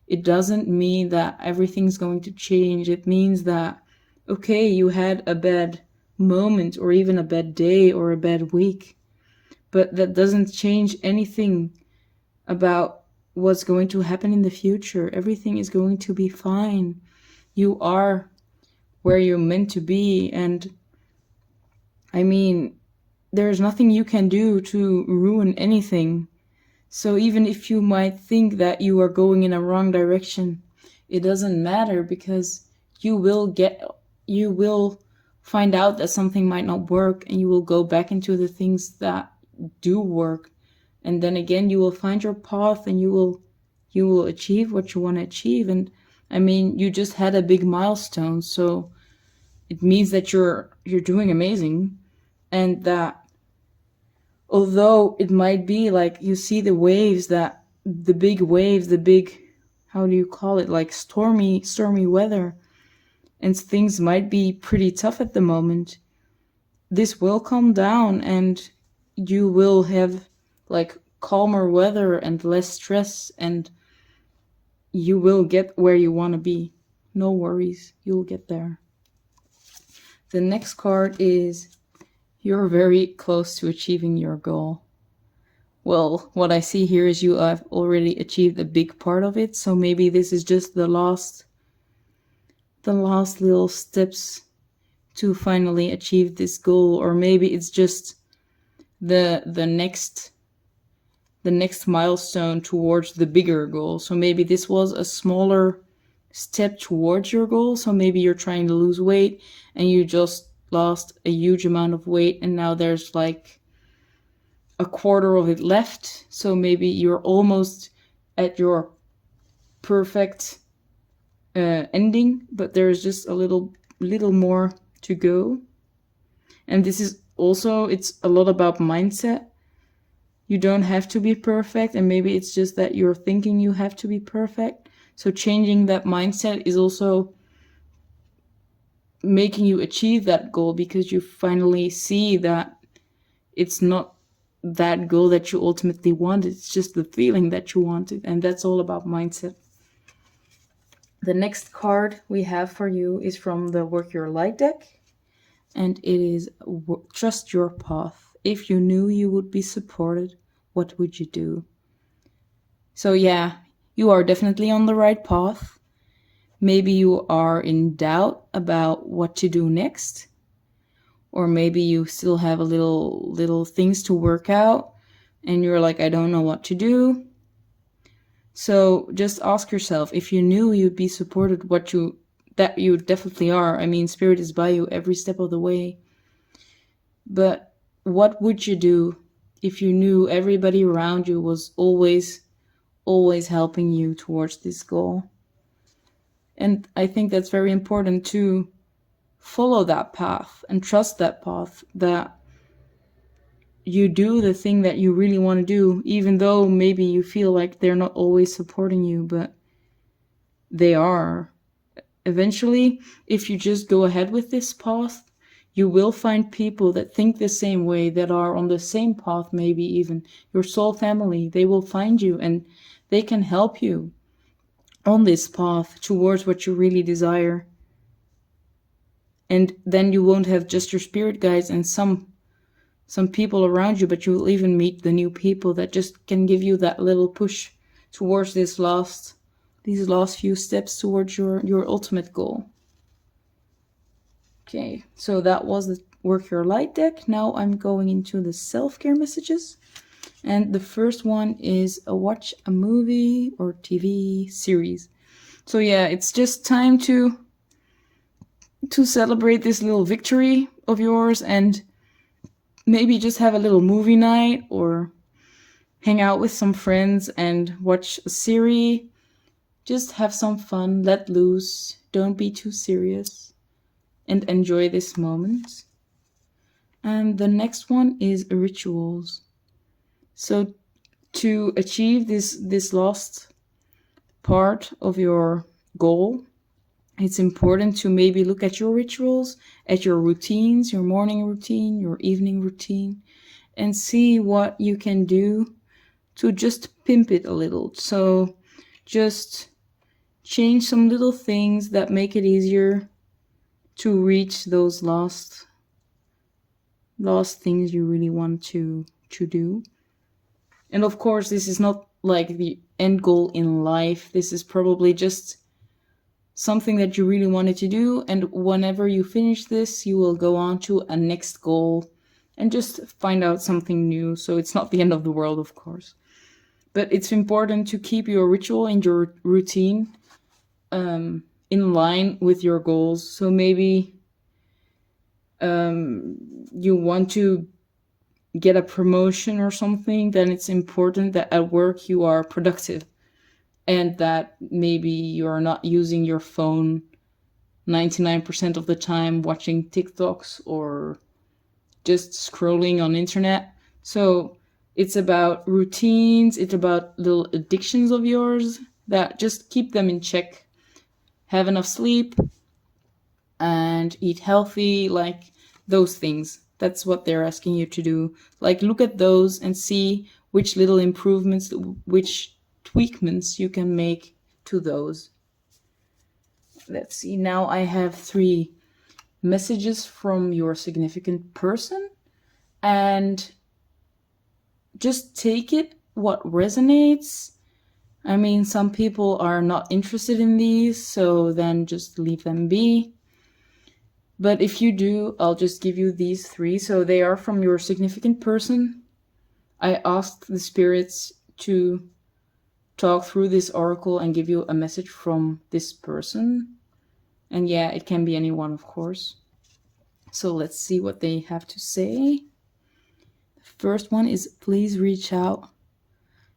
it doesn't mean that everything's going to change. It means that, okay, you had a bad moment or even a bad day or a bad week, but that doesn't change anything about what's going to happen in the future. Everything is going to be fine. You are where you're meant to be, and I mean, there's nothing you can do to ruin anything. So even if you might think that you are going in a wrong direction, it doesn't matter, because you will find out that something might not work, and you will go back into the things that do work. And then again, you will find your path, and you will achieve what you want to achieve. And I mean, you just had a big milestone, so it means that you're doing amazing. And that although it might be like you see the waves, the big, how do you call it, like stormy weather, and things might be pretty tough at the moment, this will calm down and you will have like calmer weather and less stress, and you will get where you want to be. No worries, you'll get there. The next card is you're very close to achieving your goal. Well, what I see here is you have already achieved a big part of it, so maybe this is just the last little steps to finally achieve this goal, or maybe it's just the next milestone towards the bigger goal. So maybe this was a smaller step towards your goal. So maybe you're trying to lose weight and you just lost a huge amount of weight, and now there's like a quarter of it left. So maybe you're almost at your perfect ending, but there's just a little more to go. And this is also, it's a lot about mindset. You don't have to be perfect, and maybe it's just that you're thinking you have to be perfect. So changing that mindset is also making you achieve that goal, because you finally see that it's not that goal that you ultimately want. It's just the feeling that you wanted, and that's all about mindset. The next card we have for you is from the Work Your Light deck, and it is Trust Your Path. If you knew you would be supported, what would you do? So yeah, you are definitely on the right path. Maybe you are in doubt about what to do next, or maybe you still have a little things to work out and you're like, I don't know what to do. So just ask yourself, if you knew you'd be supported, that you definitely are. I mean, Spirit is by you every step of the way. But what would you do if you knew everybody around you was always helping you towards this goal? And I think that's very important to follow that path and trust that path, that you do the thing that you really want to do, even though maybe you feel like they're not always supporting you, but they are. Eventually, if you just go ahead with this path, you will find people that think the same way, that are on the same path, maybe even your soul family. They will find you and they can help you on this path towards what you really desire. And then you won't have just your spirit guides and some people around you, but you will even meet the new people that just can give you that little push towards these last few steps towards your ultimate goal. Okay, so that was the Work Your Light deck. Now I'm going into the self-care messages. And the first one is watch a movie or TV series. So yeah, it's just time to celebrate this little victory of yours, and maybe just have a little movie night or hang out with some friends and watch a series. Just have some fun, let loose, don't be too serious, and enjoy this moment. And the next one is rituals. So to achieve this last part of your goal, it's important to maybe look at your rituals, at your routines, your morning routine, your evening routine, and see what you can do to just pimp it a little. So just change some little things that make it easier to reach those last things you really want to do. And of course, this is not like the end goal in life. This is probably just something that you really wanted to do, and whenever you finish this, you will go on to a next goal and just find out something new. So it's not the end of the world, of course. But it's important to keep your ritual and your routine in line with your goals. So maybe you want to get a promotion or something, then it's important that at work you are productive, and that maybe you're not using your phone 99% of the time watching TikToks or just scrolling on internet. So it's about routines, it's about little addictions of yours that just keep them in check. Have enough sleep and eat healthy, like those things. That's what they're asking you to do. Like, look at those and see which little improvements, which tweakments you can make to those. Let's see, now I have 3 messages from your significant person, and just take it what resonates. I mean, some people are not interested in these, so then just leave them be. But if you do, I'll just give you these 3. So they are from your significant person. I asked the spirits to talk through this oracle and give you a message from this person. And yeah, it can be anyone, of course. So let's see what they have to say. The First one is please reach out.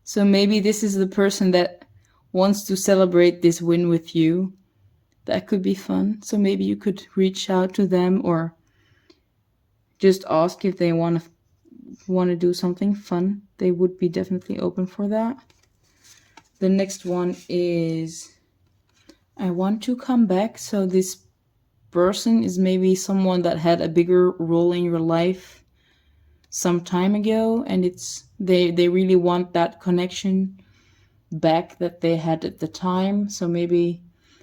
So maybe this is the person that wants to celebrate this win with you. That could be fun. So maybe you could reach out to them or just ask if they want to do something fun. They would be definitely open for that. The next one is I want to come back. So this person is maybe someone that had a bigger role in your life some time ago, and they really want that connection back that they had at the time. So maybe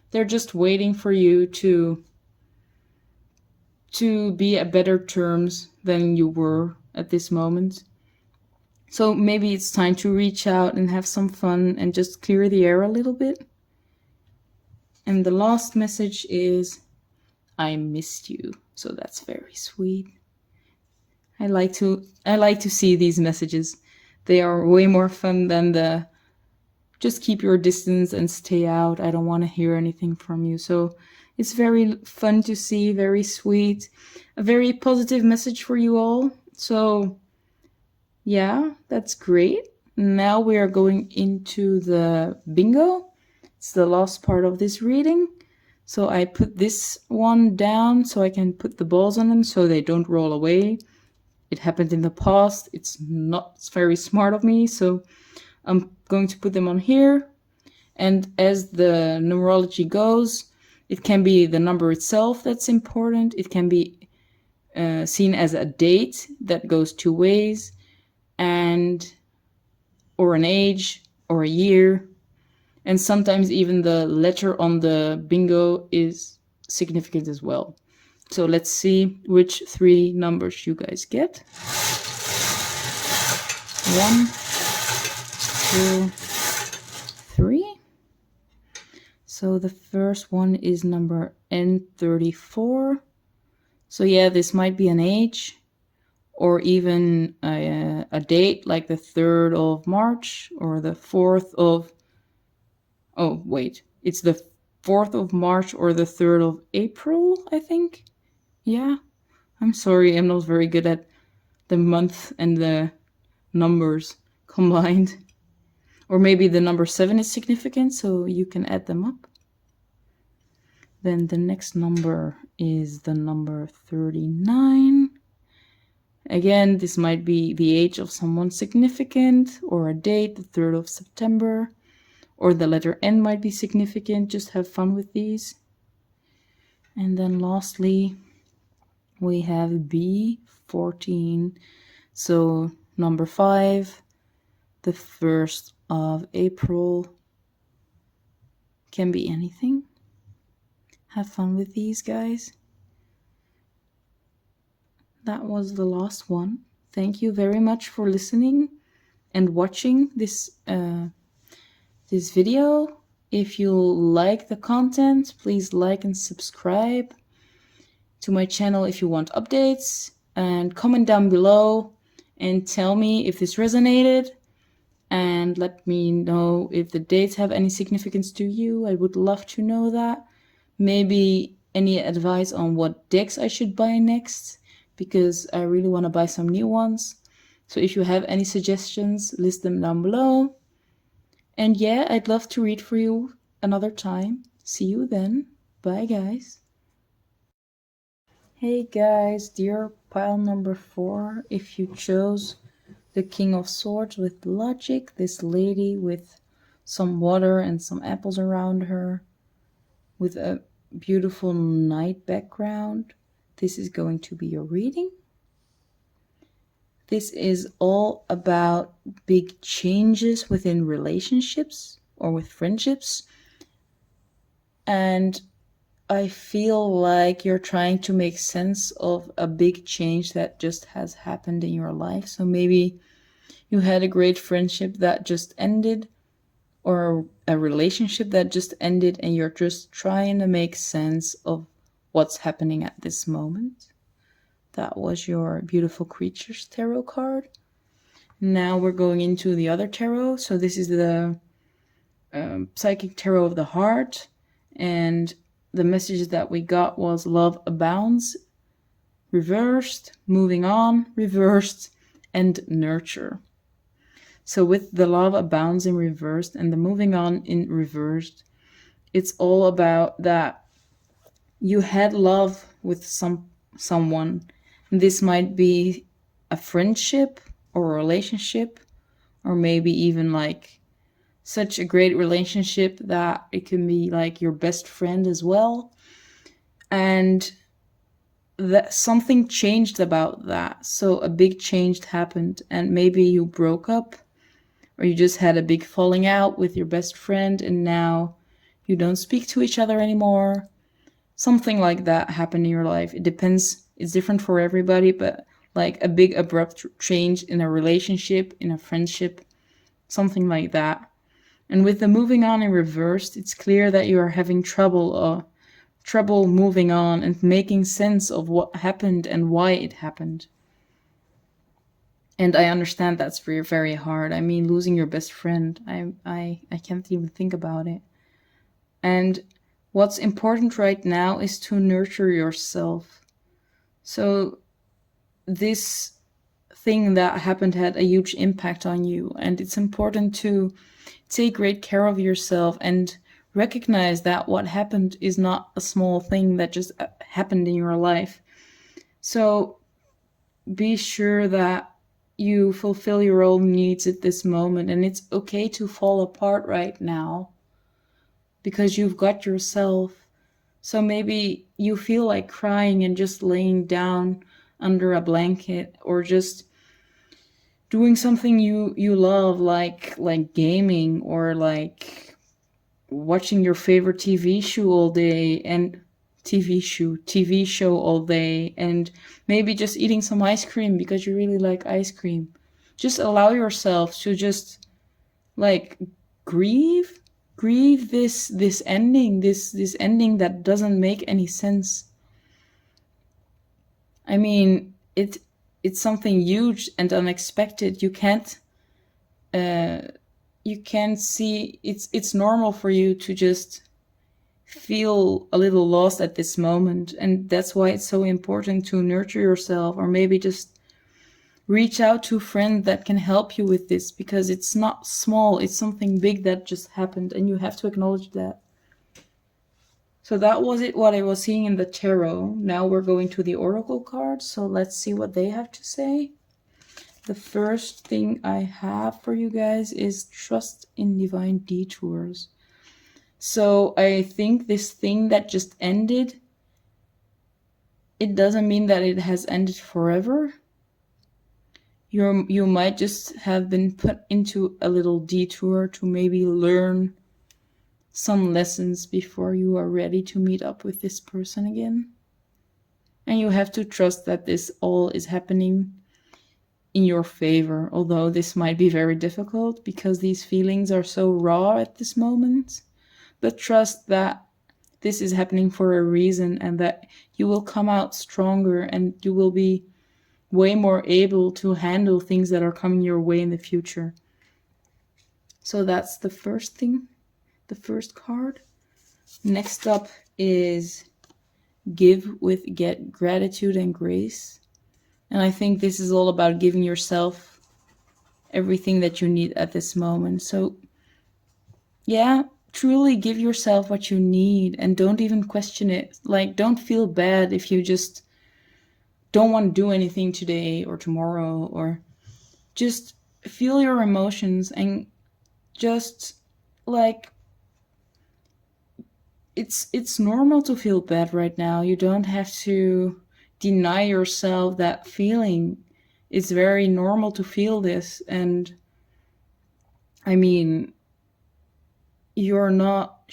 they're just waiting for you to be at better terms than you were at this moment. So maybe it's time to reach out and have some fun and just clear the air a little bit. And the last message is I missed you. So that's very sweet. I like to see these messages. They are way more fun than the just keep your distance and stay out. I don't want to hear anything from you. So it's very fun to see, very sweet, a very positive message for you all. So yeah, that's great. Now we are going into the bingo. It's the last part of this reading. So I put this one down so I can put the balls on them so they don't roll away. It happened in the past. It's not very smart of me. So I'm going to put them on here. And as the numerology goes, it can be the number itself that's important. It can be seen as a date that goes two ways, or an age, or a year. And sometimes even the letter on the bingo is significant as well. So let's see which three numbers you guys get. 1, 2, 3. So the first one is number N34. So yeah, this might be an age or even a date like the 3rd of March or the 4th of... Oh, wait. It's the 4th of March or the 3rd of April, I think. Yeah. I'm sorry, I'm not very good at the month and the numbers combined. Or maybe the number 7 is significant, so you can add them up. Then the next number is the number 39. Again, this might be the age of someone significant or a date, the 3rd of September, or the letter N might be significant. Just have fun with these. And then lastly, we have B14. So number 5, the 1st of April, can be anything. Have fun with these, guys. That was the last one. Thank you very much for listening and watching this this video. If you like the content, please like and subscribe to my channel if you want updates, and comment down below and tell me if this resonated, and let me know if the dates have any significance to you. I would love to know that. Maybe any advice on what decks I should buy next, because I really want to buy some new ones. So if you have any suggestions, list them down below. And yeah, I'd love to read for you another time. See you then. Bye, guys. Hey guys, dear pile number 4, if you chose the King of Swords with logic, this lady with some water and some apples around her, with a beautiful night background, this is going to be your reading. This is all about big changes within relationships or with friendships. And I feel like you're trying to make sense of a big change that just has happened in your life. So maybe you had a great friendship that just ended, or a relationship that just ended, and you're just trying to make sense of what's happening at this moment. That was your Beautiful Creatures tarot card. Now we're going into the other tarot. So this is the Psychic Tarot of the Heart, and the message that we got was love abounds, reversed, moving on, reversed, and nurture. So with the love abounds in reversed and the moving on in reversed, it's all about that you had love with someone. This might be a friendship or a relationship, or maybe even like such a great relationship that it can be like your best friend as well. And that something changed about that. So a big change happened, and maybe you broke up, or you just had a big falling out with your best friend, and now you don't speak to each other anymore. Something like that happened in your life. It depends. It's different for everybody, but like a big abrupt change in a relationship, in a friendship, something like that. And with the moving on in reversed, it's clear that you are having trouble moving on and making sense of what happened and why it happened. And I understand that's very, very hard. I mean, losing your best friend, I can't even think about it. And what's important right now is to nurture yourself. So this thing that happened had a huge impact on you, and it's important to take great care of yourself and recognize that what happened is not a small thing that just happened in your life. So be sure that you fulfill your own needs at this moment, and it's okay to fall apart right now because you've got yourself. So maybe you feel like crying and just laying down under a blanket, or just doing something you love, like gaming, or like watching your favorite TV show all day, and TV show all day, and maybe just eating some ice cream because you really like ice cream. Just allow yourself to just like grieve this ending, this ending that doesn't make any sense. I mean, it's something huge and unexpected. You can't see. It's normal for you to just feel a little lost at this moment, and that's why it's so important to nurture yourself, or maybe just reach out to a friend that can help you with this, because it's not small, it's something big that just happened, and you have to acknowledge that. So that was it, what I was seeing in the tarot. Now we're going to the oracle cards, so let's see what they have to say. The first thing I have for you guys is trust in divine detours. So I think this thing that just ended, it doesn't mean that it has ended forever. You might just have been put into a little detour to maybe learn some lessons before you are ready to meet up with this person again. And you have to trust that this all is happening in your favor, although this might be very difficult because these feelings are so raw at this moment. But trust that this is happening for a reason, and that you will come out stronger, and you will be way more able to handle things that are coming your way in the future. So that's the first thing, the first card. Next up is give with gratitude and grace. And I think this is all about giving yourself everything that you need at this moment. So yeah, truly give yourself what you need, and don't even question it. Like, don't feel bad if you just don't want to do anything today or tomorrow, or just feel your emotions, and just like it's normal to feel bad right now. You don't have to deny yourself that feeling. It's very normal to feel this, and I mean, you're not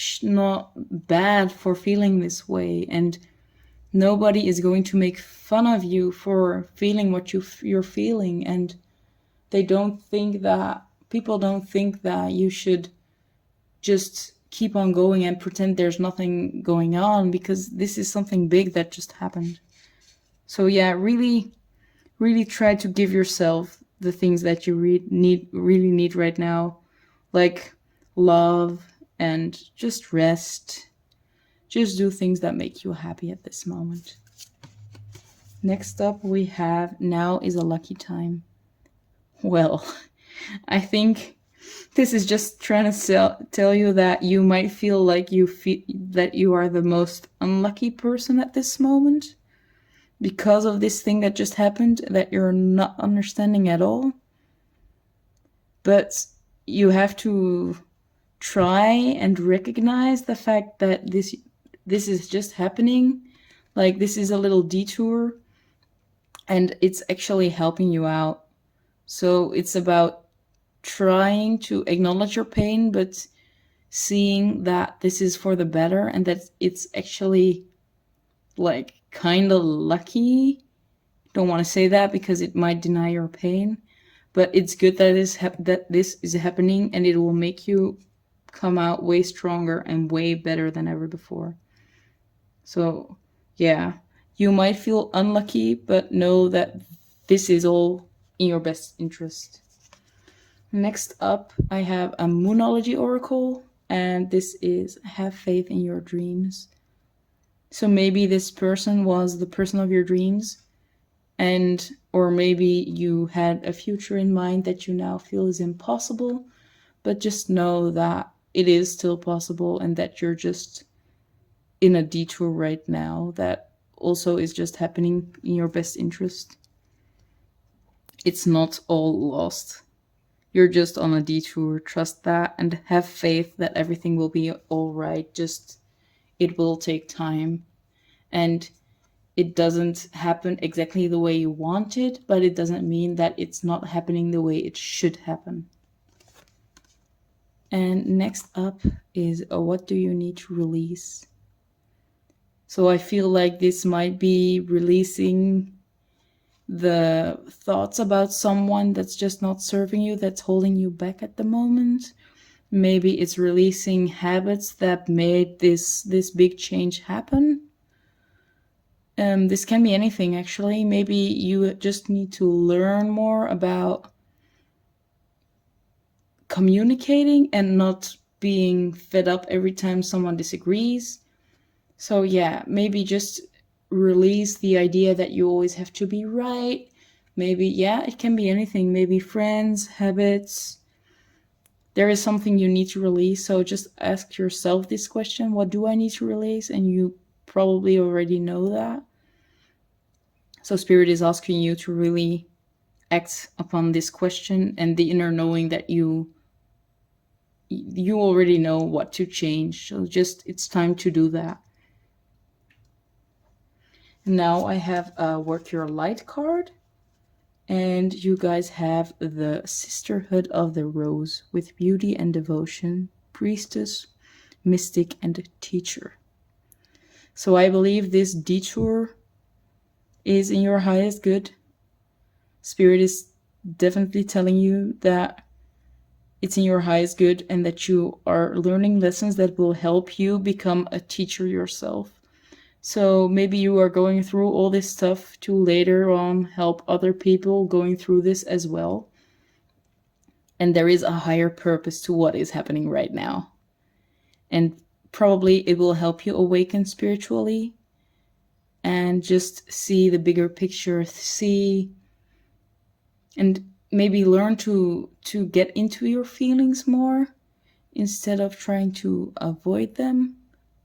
bad for feeling this way, and nobody is going to make fun of you for feeling what you're feeling. And people don't think that you should just keep on going and pretend there's nothing going on, because this is something big that just happened. So yeah, really try to give yourself the things that you really need right now, like love and just rest. Just do things that make you happy at this moment. Next up we have now is a lucky time. Well, I think this is just trying to tell you that you might feel like that you are the most unlucky person at this moment because of this thing that just happened that you're not understanding at all. But you have to try and recognize the fact that this is just happening. Like, this is a little detour, and it's actually helping you out. So it's about trying to acknowledge your pain, but seeing that this is for the better and that it's actually like kind of lucky. Don't want to say that because it might deny your pain, but it's good that this is happening, and it will make you come out way stronger and way better than ever before. So yeah, you might feel unlucky, but know that this is all in your best interest. Next up, I have a Moonology oracle, and this is have faith in your dreams. So maybe this person was the person of your dreams, and or maybe you had a future in mind that you now feel is impossible, but just know that it is still possible and that you're just in a detour right now that also is just happening in your best interest. It's not all lost. You're just on a detour. Trust that and have faith that everything will be all right. Just, it will take time. And it doesn't happen exactly the way you want it, but it doesn't mean that it's not happening the way it should happen. And next up is what do you need to release? So I feel like this might be releasing the thoughts about someone that's just not serving you, that's holding you back at the moment. Maybe it's releasing habits that made this big change happen. This can be anything, actually. Maybe you just need to learn more about communicating and not being fed up every time someone disagrees. So yeah, maybe just release the idea that you always have to be right. Maybe, yeah, it can be anything. Maybe friends, habits. There is something you need to release. So just ask yourself this question: what do I need to release? And you probably already know that. So Spirit is asking you to really act upon this question and the inner knowing that you already know what to change. So just, it's time to do that. Now I have a Work Your Light card, and you guys have the Sisterhood of the Rose with beauty and devotion, priestess, mystic, and teacher. So I believe this detour is in your highest good. Spirit is definitely telling you that it's in your highest good and that you are learning lessons that will help you become a teacher yourself. So maybe you are going through all this stuff to later on help other people going through this as well. And there is a higher purpose to what is happening right now. And probably it will help you awaken spiritually and just see the bigger picture, see and maybe learn to get into your feelings more instead of trying to avoid them.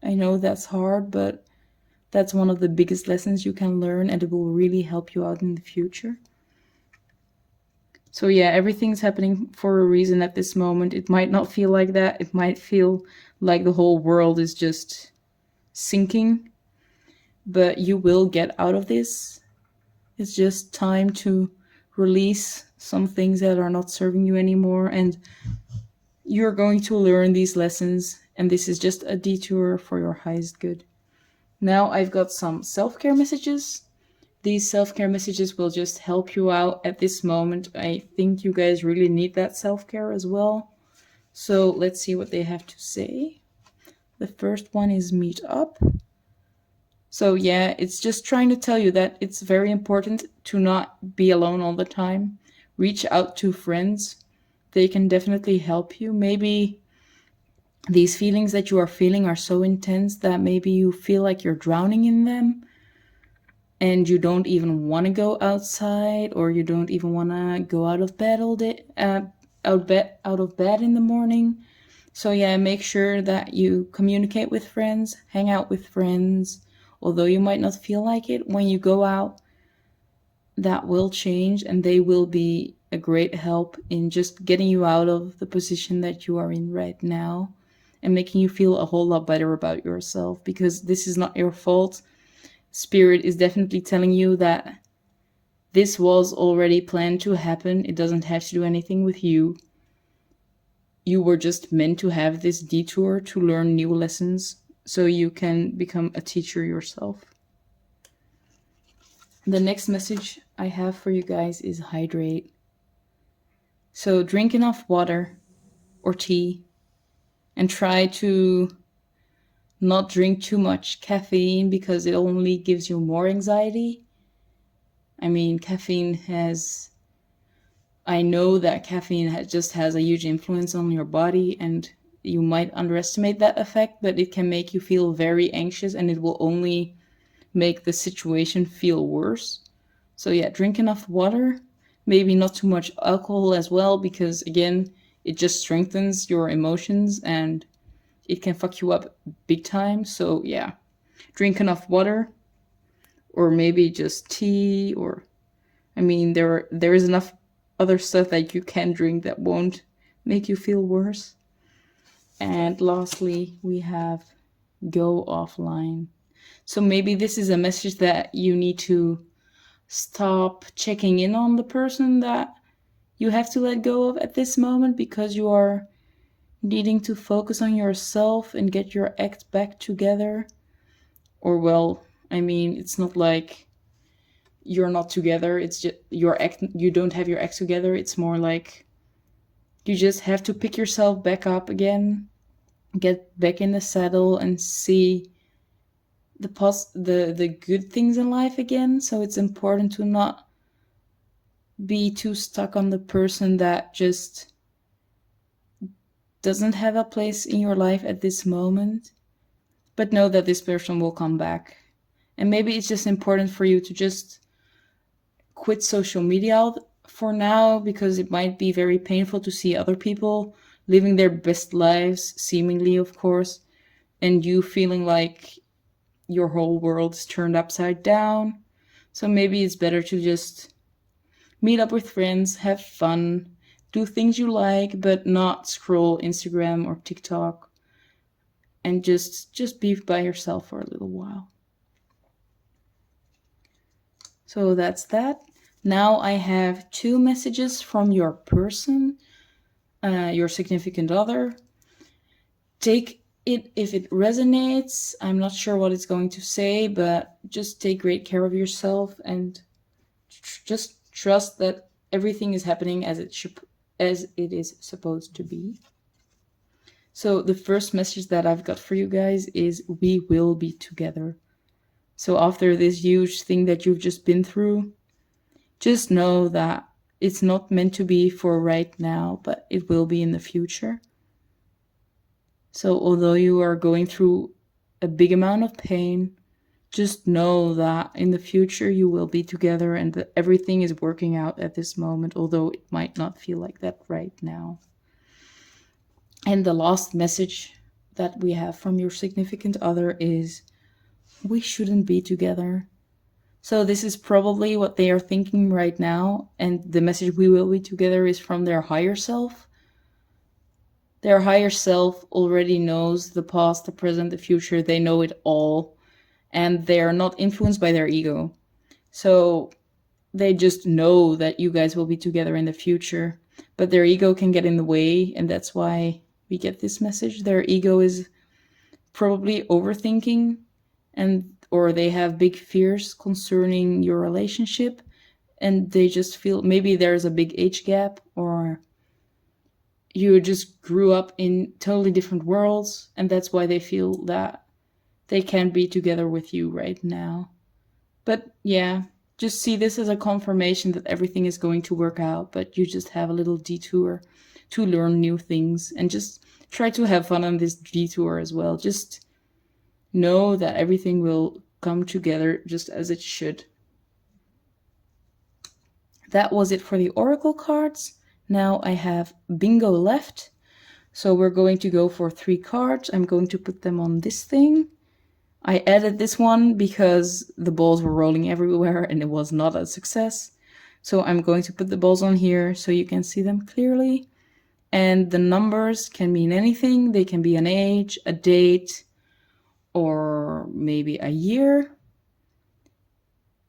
I know that's hard, but that's one of the biggest lessons you can learn, and it will really help you out in the future. So yeah, everything's happening for a reason at this moment. It might not feel like that. It might feel like the whole world is just sinking, but you will get out of this. It's just time to release some things that are not serving you anymore, and you're going to learn these lessons, and this is just a detour for your highest good. Now I've got some self-care messages. These self-care messages will just help you out at this moment. I think you guys really need that self-care as well. So let's see what they have to say. The first one is meet up. So yeah, it's just trying to tell you that it's very important to not be alone all the time. Reach out to friends. They can definitely help you. Maybe these feelings that you are feeling are so intense that maybe you feel like you're drowning in them. and you don't even want to go outside, or you don't even want to go out of bed all day, out of bed in the morning. So yeah, make sure that you communicate with friends, hang out with friends, although you might not feel like it. When you go out, that will change, and they will be a great help in just getting you out of the position that you are in right now and making you feel a whole lot better about yourself, because this is not your fault. Spirit is definitely telling you that this was already planned to happen. It doesn't have to do anything with you. You were just meant to have this detour to learn new lessons so you can become a teacher yourself. The next message I have for you guys is hydrate. So drink enough water or tea, and try to not drink too much caffeine, because it only gives you more anxiety. I mean, I know that caffeine just has a huge influence on your body, and you might underestimate that effect, but it can make you feel very anxious, and it will only make the situation feel worse. So yeah, drink enough water, maybe not too much alcohol as well, because again, it just strengthens your emotions and it can fuck you up big time. So yeah, drink enough water, or maybe just tea, or I mean, there is enough other stuff that you can drink that won't make you feel worse. And lastly, we have go offline. So maybe this is a message that you need to stop checking in on the person that you have to let go of at this moment, because you are needing to focus on yourself and get your act back together. Or well, I mean, it's not like you're not together, it's just you don't have your act together. It's more like you just have to pick yourself back up again, get back in the saddle, and see the good things in life again. So it's important to not be too stuck on the person that just doesn't have a place in your life at this moment, but know that this person will come back. And maybe it's just important for you to just quit social media for now, because it might be very painful to see other people living their best lives, seemingly, of course, and you feeling like your whole world is turned upside down. So maybe it's better to just meet up with friends, have fun, do things you like, but not scroll Instagram or TikTok, and just be by yourself for a little while. So that's that. Now I have 2 messages from your person, your significant other. Take it if it resonates. I'm not sure what it's going to say, but just take great care of yourself and just trust that everything is happening as it is supposed to be. So the first message that I've got for you guys is we will be together. So after this huge thing that you've just been through, just know that it's not meant to be for right now, but it will be in the future. So although you are going through a big amount of pain, just know that in the future you will be together, and that everything is working out at this moment, although it might not feel like that right now. And the last message that we have from your significant other is we shouldn't be together. So this is probably what they are thinking right now, and the message we will be together is from their higher self. Their higher self already knows the past, the present, the future. They know it all, and they are not influenced by their ego. So they just know that you guys will be together in the future, but their ego can get in the way, and that's why we get this message. Their ego is probably overthinking, or they have big fears concerning your relationship, and they just feel maybe there's a big age gap, or you just grew up in totally different worlds, and that's why they feel that they can't be together with you right now. But yeah, just see this as a confirmation that everything is going to work out, but you just have a little detour to learn new things, and just try to have fun on this detour as well. Just know that everything will come together just as it should. that was it for the oracle cards. Now I have bingo left. So we're going to go for 3 cards. I'm going to put them on this thing. I added this one because the balls were rolling everywhere and it was not a success. So I'm going to put the balls on here so you can see them clearly. And the numbers can mean anything. They can be an age, a date, or maybe a year,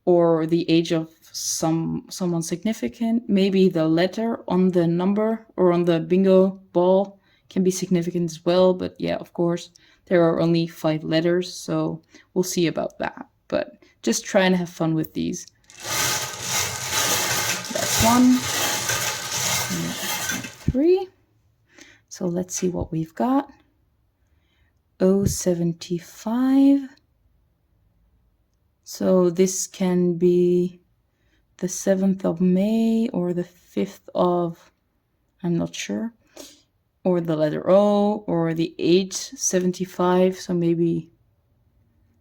or the age of someone significant. Maybe the letter on the number or on the bingo ball can be significant as well. But yeah, of course, there are only 5 letters, so we'll see about that. But just try and have fun with these. That's 1, 3. So let's see what we've got. 075. So this can be the 7th of May or the 5th of, I'm not sure, or the letter O, or the age 75. So maybe,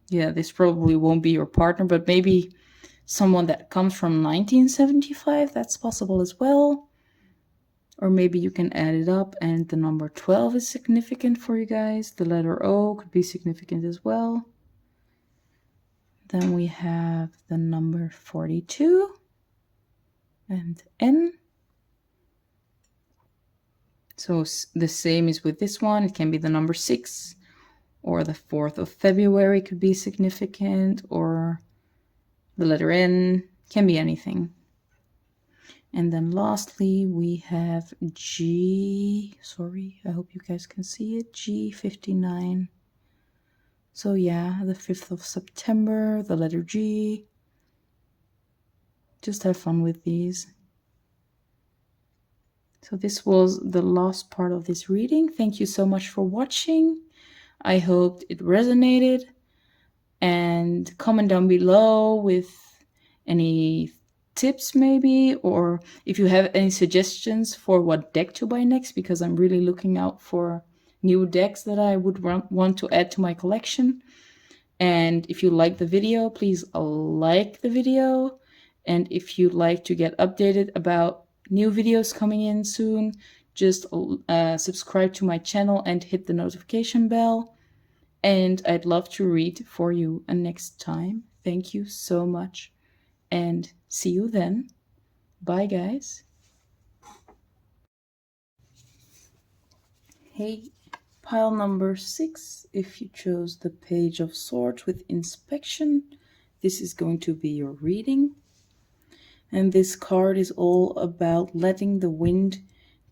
yeah, this probably won't be your partner, but maybe someone that comes from 1975, that's possible as well. Or maybe you can add it up and the number 12 is significant for you guys. The letter O could be significant as well. Then we have the number 42 and N. So the same is with this one. It can be the number 6 or the 4th of February could be significant, or the letter N, can be anything. And then lastly, we have G, sorry, I hope you guys can see it, G59. So yeah, the 5th of September, the letter G. Just have fun with these. So this was the last part of this reading. Thank you so much for watching. I hope it resonated. And comment down below with any tips maybe, or if you have any suggestions for what deck to buy next, because I'm really looking out for new decks that I would want to add to my collection. And if you like the video, please like the video. And if you'd like to get updated about new videos coming in soon, just subscribe to my channel and hit the notification bell. And I'd love to read for you next time. Thank you so much. And see you then. Bye, guys. Hey, pile number 6. If you chose the Page of Swords with Inspection, this is going to be your reading. And this card is all about letting the wind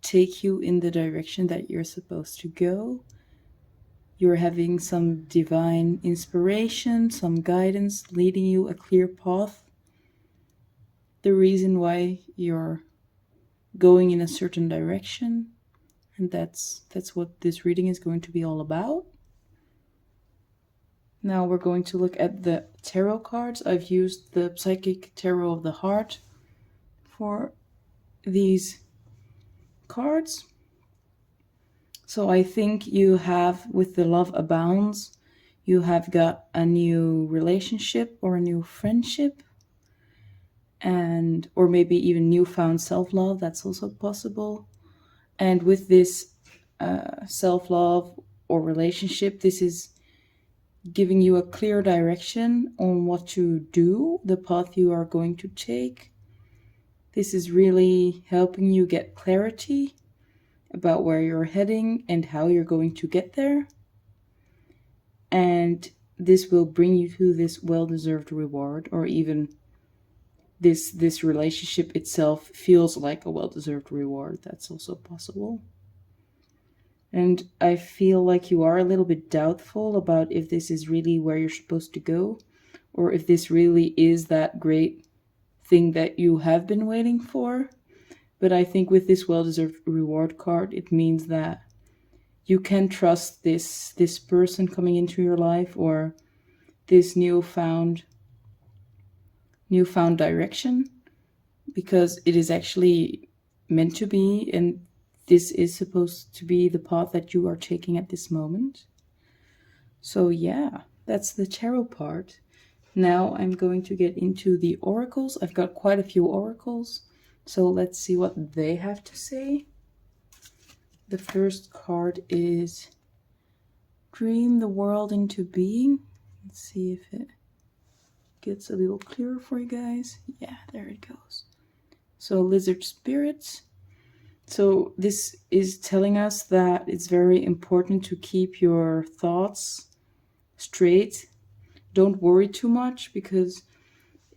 take you in the direction that you're supposed to go. You're having some divine inspiration, some guidance, leading you a clear path. The reason why you're going in a certain direction, and that's what this reading is going to be all about. Now we're going to look at the tarot cards. I've used the Psychic Tarot of the Heart for these cards. So I think you have, with the Love Abounds, you have got a new relationship or a new friendship, and or maybe even newfound self-love. That's also possible. And with this self-love or relationship, this is giving you a clear direction on what to do, the path you are going to take. This is really helping you get clarity about where you're heading and how you're going to get there. And this will bring you to this well-deserved reward, or even this relationship itself feels like a well-deserved reward. That's also possible. And I feel like you are a little bit doubtful about if this is really where you're supposed to go, or if this really is that great thing that you have been waiting for. But I think with this well-deserved reward card, it means that you can trust this person coming into your life, or this newfound direction, because it is actually meant to be, and this is supposed to be the path that you are taking at this moment. So yeah, that's the tarot part. Now I'm going to get into the oracles. I've got quite a few oracles. So let's see what they have to say. The first card is Dream the World into Being. Let's see if it gets a little clearer for you guys. Yeah, there it goes. So lizard spirits. So this is telling us that it's very important to keep your thoughts straight. Don't worry too much, because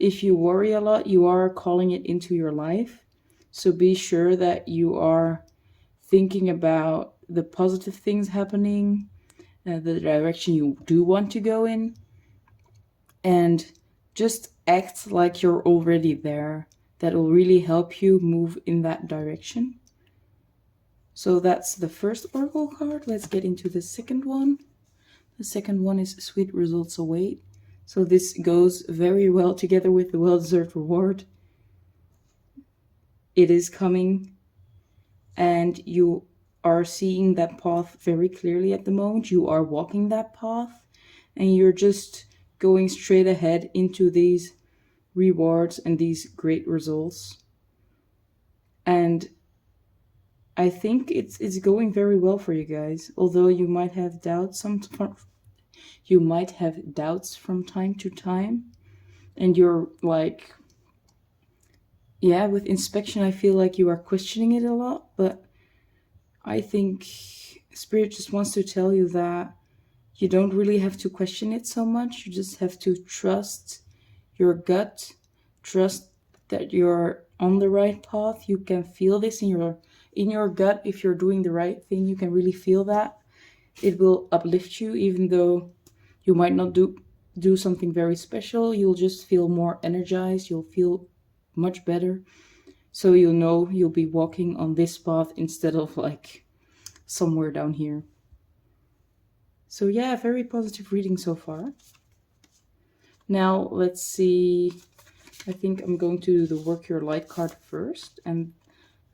if you worry a lot, you are calling it into your life. So be sure that you are thinking about the positive things happening, the direction you do want to go in, and just act like you're already there. That will really help you move in that direction. So that's the first oracle card. Let's get into the second one. The second one is Sweet Results Await. So this goes very well together with the well-deserved reward. It is coming, and you are seeing that path very clearly at the moment. You are walking that path, and you're just going straight ahead into these rewards and these great results. And I think it's going very well for you guys, although you might have doubts from time to time, and you're like, yeah, with inspection I feel like you are questioning it a lot, but I think Spirit just wants to tell you that you don't really have to question it so much. You just have to trust your gut, trust that you're on the right path. You can feel this in your gut. If you're doing the right thing, you can really feel that. It will uplift you, even though you might not do something very special. You'll just feel more energized. You'll feel much better. So you'll know you'll be walking on this path instead of like somewhere down here. So yeah, very positive reading so far. Now let's see. I think I'm going to do the Work Your Light card first, and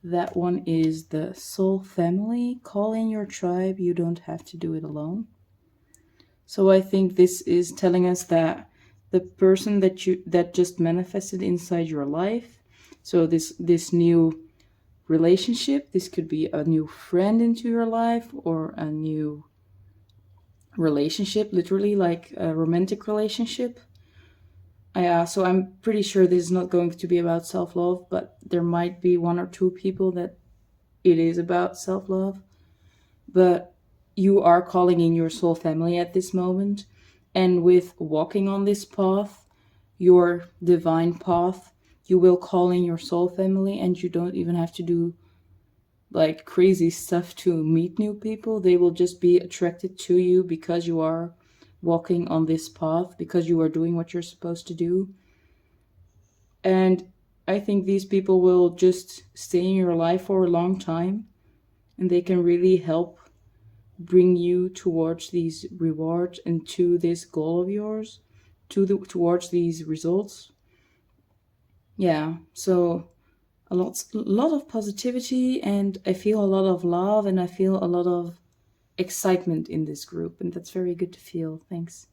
that one is the Soul Family. Call in your tribe. You don't have to do it alone. So I think this is telling us that the person that just manifested inside your life, so this new relationship, this could be a new friend into your life or a new relationship, literally like a romantic relationship. So I'm pretty sure this is not going to be about self-love, but there might be one or two people that it is about self-love. But you are calling in your soul family at this moment, and with walking on this path, your divine path, you will call in your soul family, and you don't even have to do like crazy stuff to meet new people. They will just be attracted to you because you are walking on this path, because you are doing what you're supposed to do. And I think these people will just stay in your life for a long time, and they can really help bring you towards these rewards and to this goal of yours, towards these results. Yeah, so a lot of positivity, and I feel a lot of love, and I feel a lot of excitement in this group, and that's very good to feel. Thanks.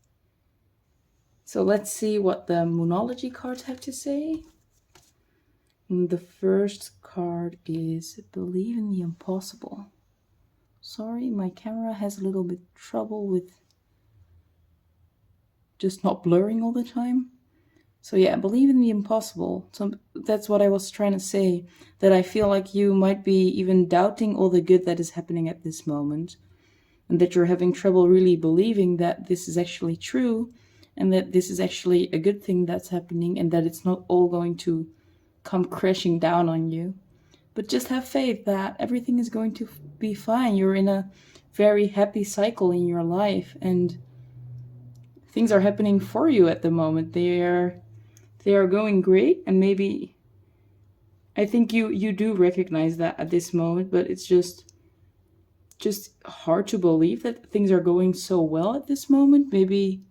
So let's see what the Moonology cards have to say. And the first card is Believe in the Impossible. Sorry, my camera has a little bit trouble with just not blurring all the time. So yeah, believe in the impossible. So that's what I was trying to say, that I feel like you might be even doubting all the good that is happening at this moment, and that you're having trouble really believing that this is actually true, and that this is actually a good thing that's happening, and that it's not all going to come crashing down on you. But just have faith that everything is going to be fine. You're in a very happy cycle in your life, and things are happening for you at the moment. They are going great, and maybe I think you do recognize that at this moment, but it's just hard to believe that things are going so well at this moment. Maybe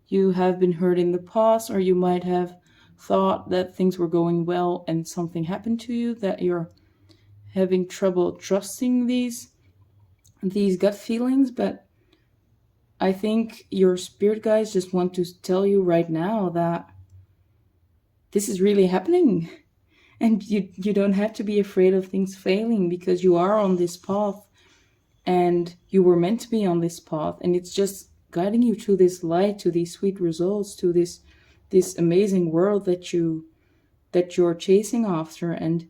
you have been hurt in the past, or you might have thought that things were going well and something happened to you, that you're having trouble trusting these gut feelings. But I think your spirit guides just want to tell you right now that this is really happening, And you don't have to be afraid of things failing, because you are on this path and you were meant to be on this path, and it's just guiding you to this light, to these sweet results, to this amazing world that you're chasing after. And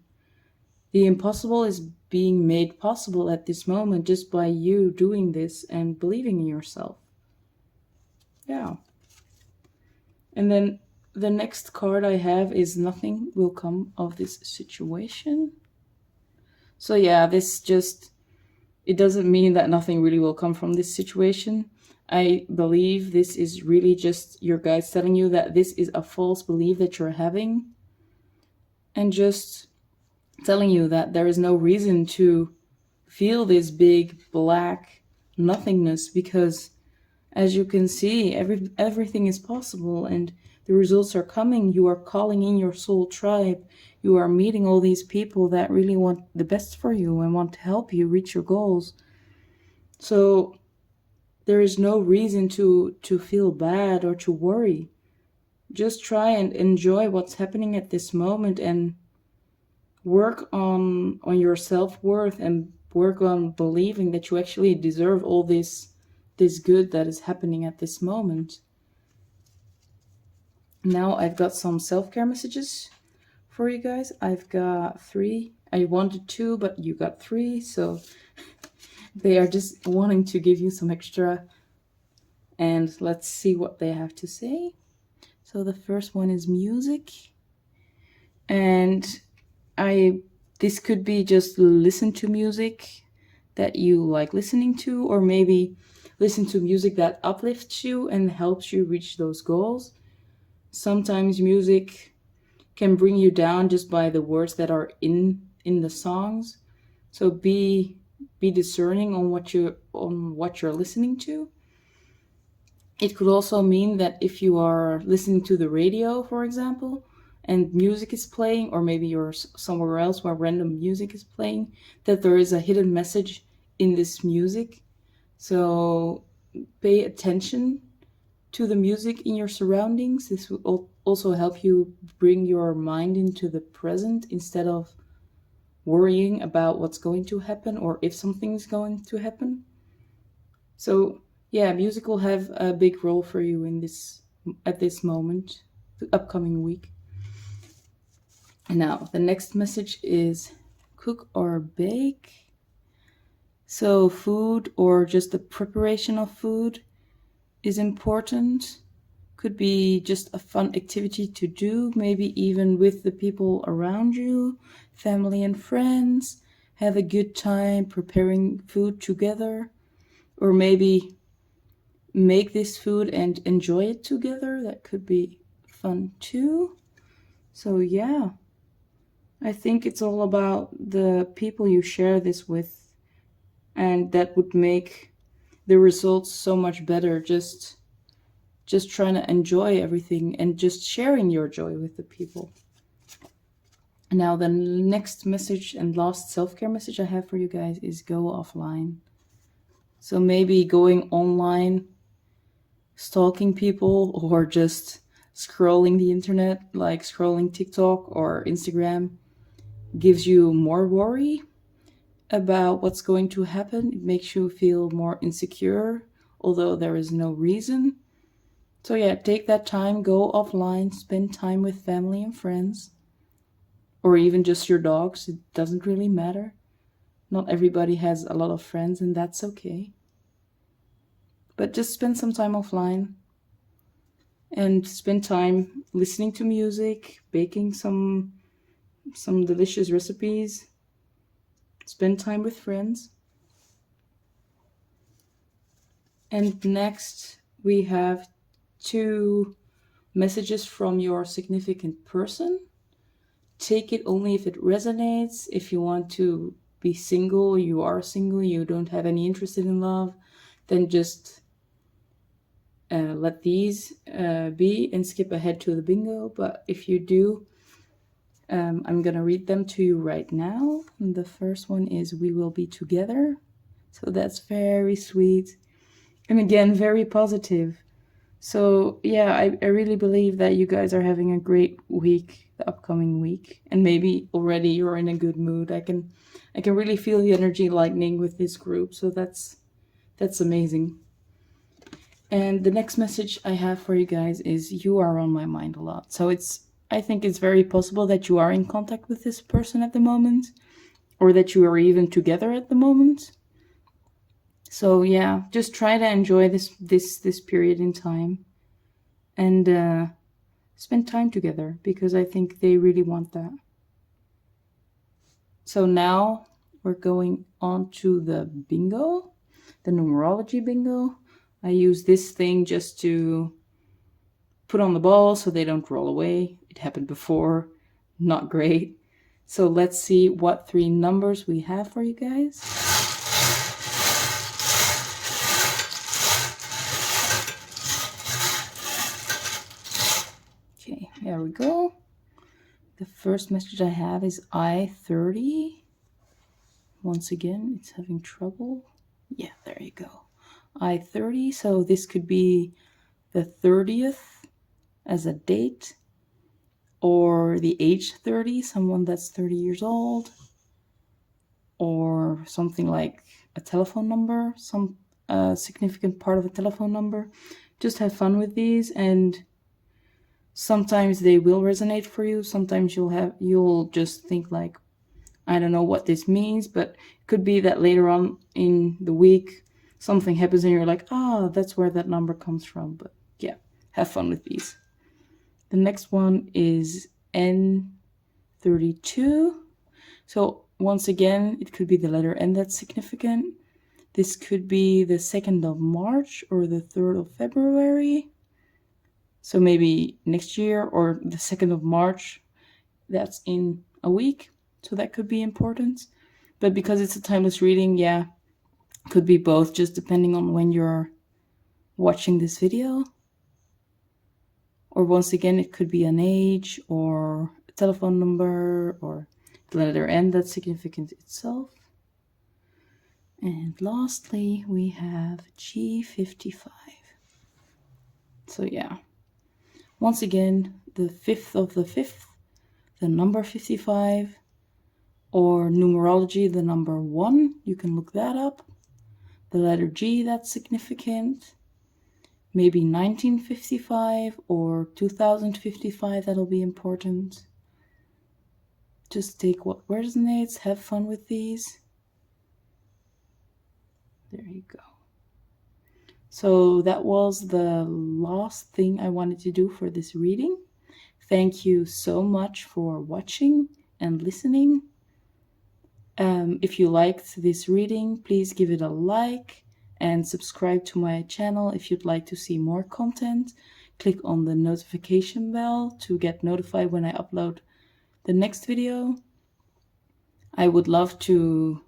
the impossible is being made possible at this moment just by you doing this and believing in yourself. Yeah. And then the next card I have is nothing will come of this situation. So yeah, it doesn't mean that nothing really will come from this situation. I believe this is really just your guides telling you that this is a false belief that you're having, and just telling you that there is no reason to feel this big black nothingness, because as you can see, everything is possible and the results are coming. You are calling in your soul tribe. You are meeting all these people that really want the best for you and want to help you reach your goals. So there is no reason to feel bad or to worry. Just try and enjoy what's happening at this moment, and work on your self-worth, and work on believing that you actually deserve all this good that is happening at this moment. Now I've got some self-care messages for you guys. I've got 3. I wanted 2, but you got 3, so they are just wanting to give you some extra. And let's see what they have to say. So the first one is music. And this could be just listen to music that you like listening to, or maybe listen to music that uplifts you and helps you reach those goals. Sometimes music can bring you down just by the words that are in the songs. So be discerning on what you're listening to. It could also mean that if you are listening to the radio, for example, and music is playing, or maybe you're somewhere else where random music is playing, that there is a hidden message in this music. So pay attention to the music in your surroundings. This will also help you bring your mind into the present instead of worrying about what's going to happen or if something's going to happen. So yeah, music will have a big role for you at this moment, the upcoming week. And now the next message is cook or bake. So food, or just the preparation of food, is important. Could be just a fun activity to do, maybe even with the people around you, family and friends. Have a good time preparing food together, or maybe make this food and enjoy it together. That could be fun too. So yeah, I think it's all about the people you share this with, and that would make the results so much better. Just trying to enjoy everything and just sharing your joy with the people. Now the next message and last self-care message I have for you guys is go offline. So maybe going online, stalking people, or just scrolling the internet, like scrolling TikTok or Instagram, gives you more worry about what's going to happen. It makes you feel more insecure, although there is no reason. So yeah, take that time, go offline, spend time with family and friends, or even just your dogs. It doesn't really matter. Not everybody has a lot of friends, and that's okay. But just spend some time offline and spend time listening to music, baking some delicious recipes, spend time with friends. And next we have 2 messages from your significant person. Take it only if it resonates. If you want to be single, you are single, you don't have any interest in love, then just let these be and skip ahead to the bingo. But if you do, I'm gonna read them to you right now. And the first one is we will be together. So that's very sweet, and again very positive. So yeah, I really believe that you guys are having a great week, the upcoming week, and maybe already you're in a good mood. I can really feel the energy lightening with this group, so that's amazing. And the next message I have for you guys is you are on my mind a lot. So I think it's very possible that you are in contact with this person at the moment, or that you are even together at the moment. So yeah, just try to enjoy this period in time, and spend time together, because I think they really want that. So now we're going on to the bingo, the numerology bingo. I use this thing just to put on the ball so they don't roll away. It happened before, not great. So let's see what 3 numbers we have for you guys. Okay, there we go. The first message I have is I-30. Once again, it's having trouble. Yeah, there you go. I-30, so this could be the 30th as a date, or the age 30, someone that's 30 years old, or something like a telephone number, some significant part of a telephone number. Just have fun with these, and sometimes they will resonate for you. Sometimes you'll just think like, I don't know what this means, but it could be that later on in the week something happens and you're like, that's where that number comes from. But yeah, have fun with these. The next one is N32. So once again, it could be the letter N that's significant. This could be the 2nd of March or the 3rd of February. So maybe next year, or the 2nd of March, that's in a week. So that could be important. But because it's a timeless reading, yeah, could be both, just depending on when you're watching this video. Or once again, it could be an age or a telephone number or the letter N that's significant itself. And lastly, we have G55. So yeah, once again, the 5th of the 5th, the number 55, or numerology, the number 1, you can look that up. The letter G, that's significant. Maybe 1955 or 2055, that'll be important. Just take what resonates, have fun with these. There you go. So that was the last thing I wanted to do for this reading. Thank you so much for watching and listening. If you liked this reading, please give it a like and subscribe to my channel if you'd like to see more content. Click on the notification bell to get notified when I upload the next video. I would love to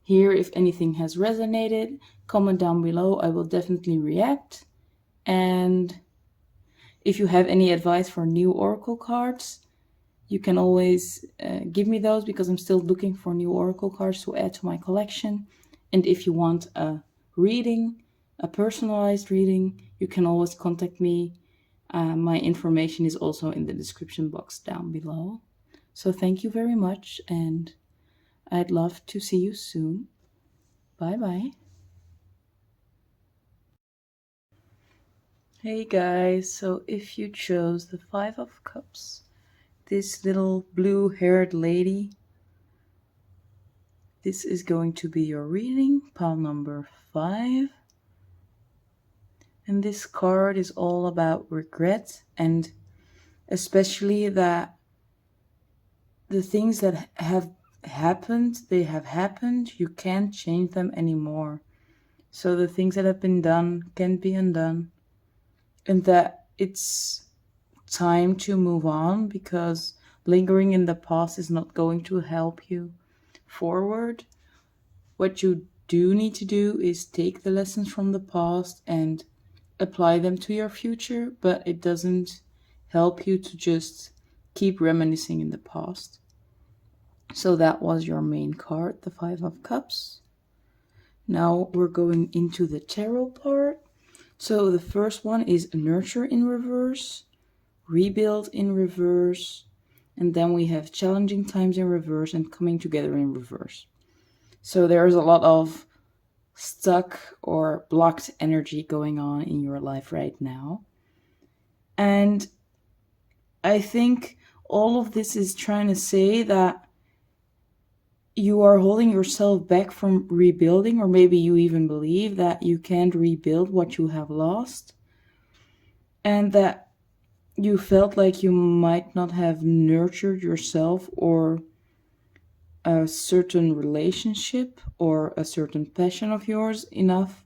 hear if anything has resonated. Comment down below, I will definitely react. And if you have any advice for new oracle cards, you can always give me those, because I'm still looking for new oracle cards to add to my collection. And if you want a reading, a personalized reading, you can always contact me. My information is also in the description box down below. So thank you very much, and I'd love to see you soon. Bye-bye. Hey guys, so if you chose the 5 of Cups, this little blue-haired lady, this is going to be your reading, pile number 5. And this card is all about regret, and especially that the things that have happened, they have happened. You can't change them anymore. So the things that have been done can be undone. And that it's time to move on, because lingering in the past is not going to help you forward. What you do need to do is take the lessons from the past and apply them to your future, but it doesn't help you to just keep reminiscing in the past. So that was your main card, the 5 of Cups. Now we're going into the tarot part. So the first one is nurture in reverse, rebuild in reverse, and then we have challenging times in reverse and coming together in reverse. So there's a lot of stuck or blocked energy going on in your life right now. And I think all of this is trying to say that you are holding yourself back from rebuilding, or maybe you even believe that you can't rebuild what you have lost, and that you felt like you might not have nurtured yourself or a certain relationship or a certain passion of yours enough,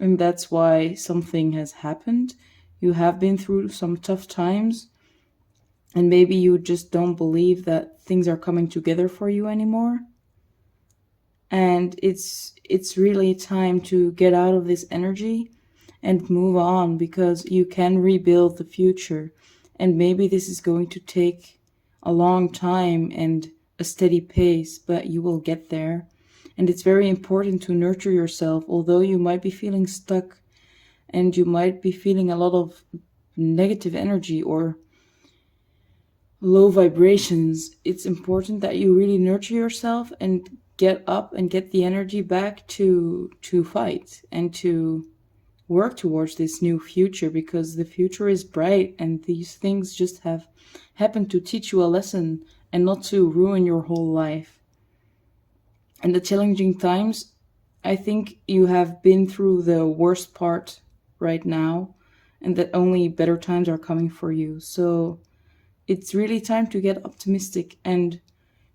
and that's why something has happened. You have been through some tough times, and maybe you just don't believe that things are coming together for you anymore. And it's really time to get out of this energy and move on, because you can rebuild the future. And maybe this is going to take a long time and a steady pace, but you will get there. And it's very important to nurture yourself, although you might be feeling stuck and you might be feeling a lot of negative energy or low vibrations. It's important that you really nurture yourself and get up and get the energy back to fight and to work towards this new future, because the future is bright and these things just have happened to teach you a lesson and not to ruin your whole life. And the challenging times, I think you have been through the worst part right now, and that only better times are coming for you. So it's really time to get optimistic and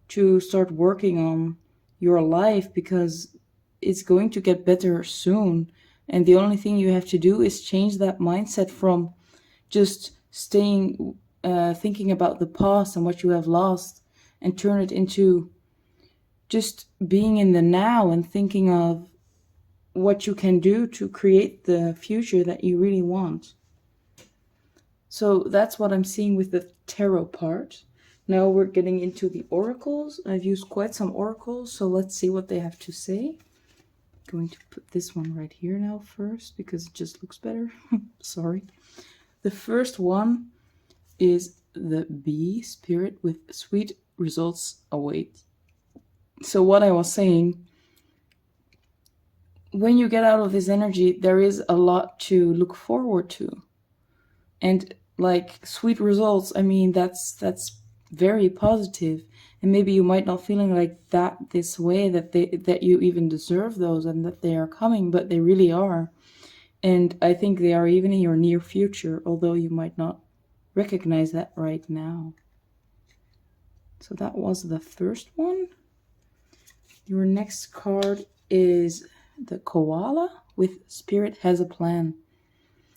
to start working on your life, because it's going to get better soon. And the only thing you have to do is change that mindset from just staying thinking about the past and what you have lost, and turn it into just being in the now and thinking of what you can do to create the future that you really want. So that's what I'm seeing with the tarot part. Now we're getting into the oracles. I've used quite some oracles, so let's see what they have to say. I'm going to put this one right here now first, because it just looks better. Sorry. The first one is the bee spirit with sweet results await. So what I was saying, when you get out of this energy, there is a lot to look forward to. And like sweet results, I mean, that's very positive. And maybe you might not feeling like that this way, that you even deserve those and that they are coming, but they really are. And I think they are even in your near future, although you might not recognize that right now. So that was the first one. Your next card is the koala with Spirit Has a Plan.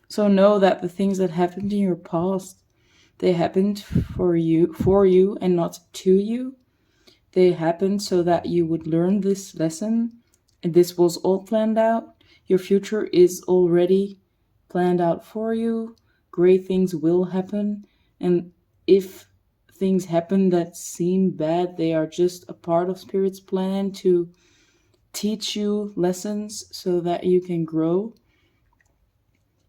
So know that the things that happened in your past, they happened for you and not to you. They happened so that you would learn this lesson, and this was all planned out. Your future is already planned out for you. Great things will happen, and if things happen that seem bad, they are just a part of Spirit's plan to teach you lessons so that you can grow.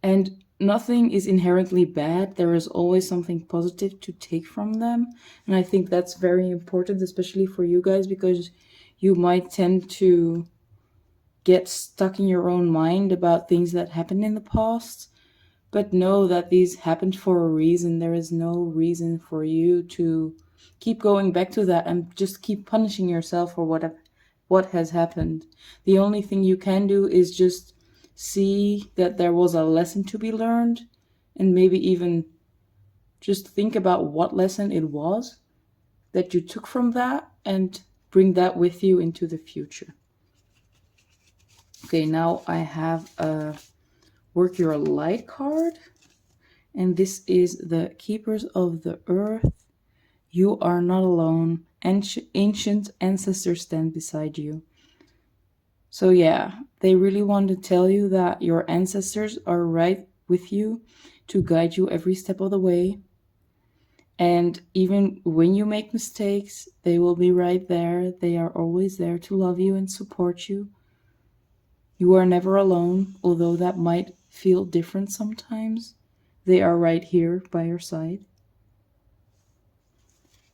And nothing is inherently bad. There is always something positive to take from them. And I think that's very important, especially for you guys, because you might tend to get stuck in your own mind about things that happened in the past. But know that these happened for a reason. There is no reason for you to keep going back to that and just keep punishing yourself for what has happened. The only thing you can do is just see that there was a lesson to be learned, and maybe even just think about what lesson it was that you took from that and bring that with you into the future. Okay, now I have a Work Your Light card, and this is the Keepers of the Earth. You are not alone. Ancient ancestors stand beside you. So yeah, they really want to tell you that your ancestors are right with you to guide you every step of the way. And even when you make mistakes, they will be right there. They are always there to love you and support you. You are never alone, although that might feel different sometimes, they are right here by your side.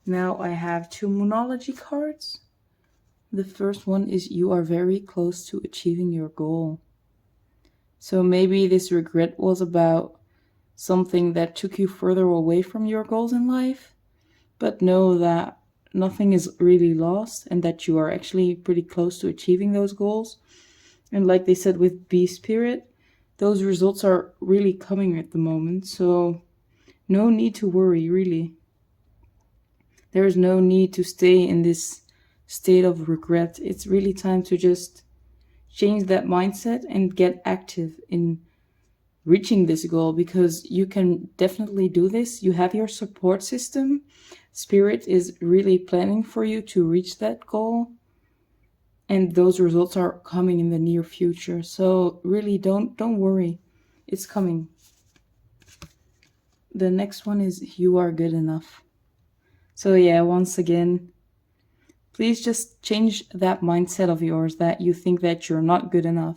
Now I have 2 Numerology cards. The first one is you are very close to achieving your goal. So maybe this regret was about something that took you further away from your goals in life, but know that nothing is really lost and that you are actually pretty close to achieving those goals. And like they said with Bee Spirit, those results are really coming at the moment, so no need to worry, really. There is no need to stay in this state of regret. It's really time to just change that mindset and get active in reaching this goal, because you can definitely do this. You have your support system. Spirit is really planning for you to reach that goal, and those results are coming in the near future. So really don't worry. It's coming. The next one is you are good enough. So yeah, once again, please just change that mindset of yours that you think that you're not good enough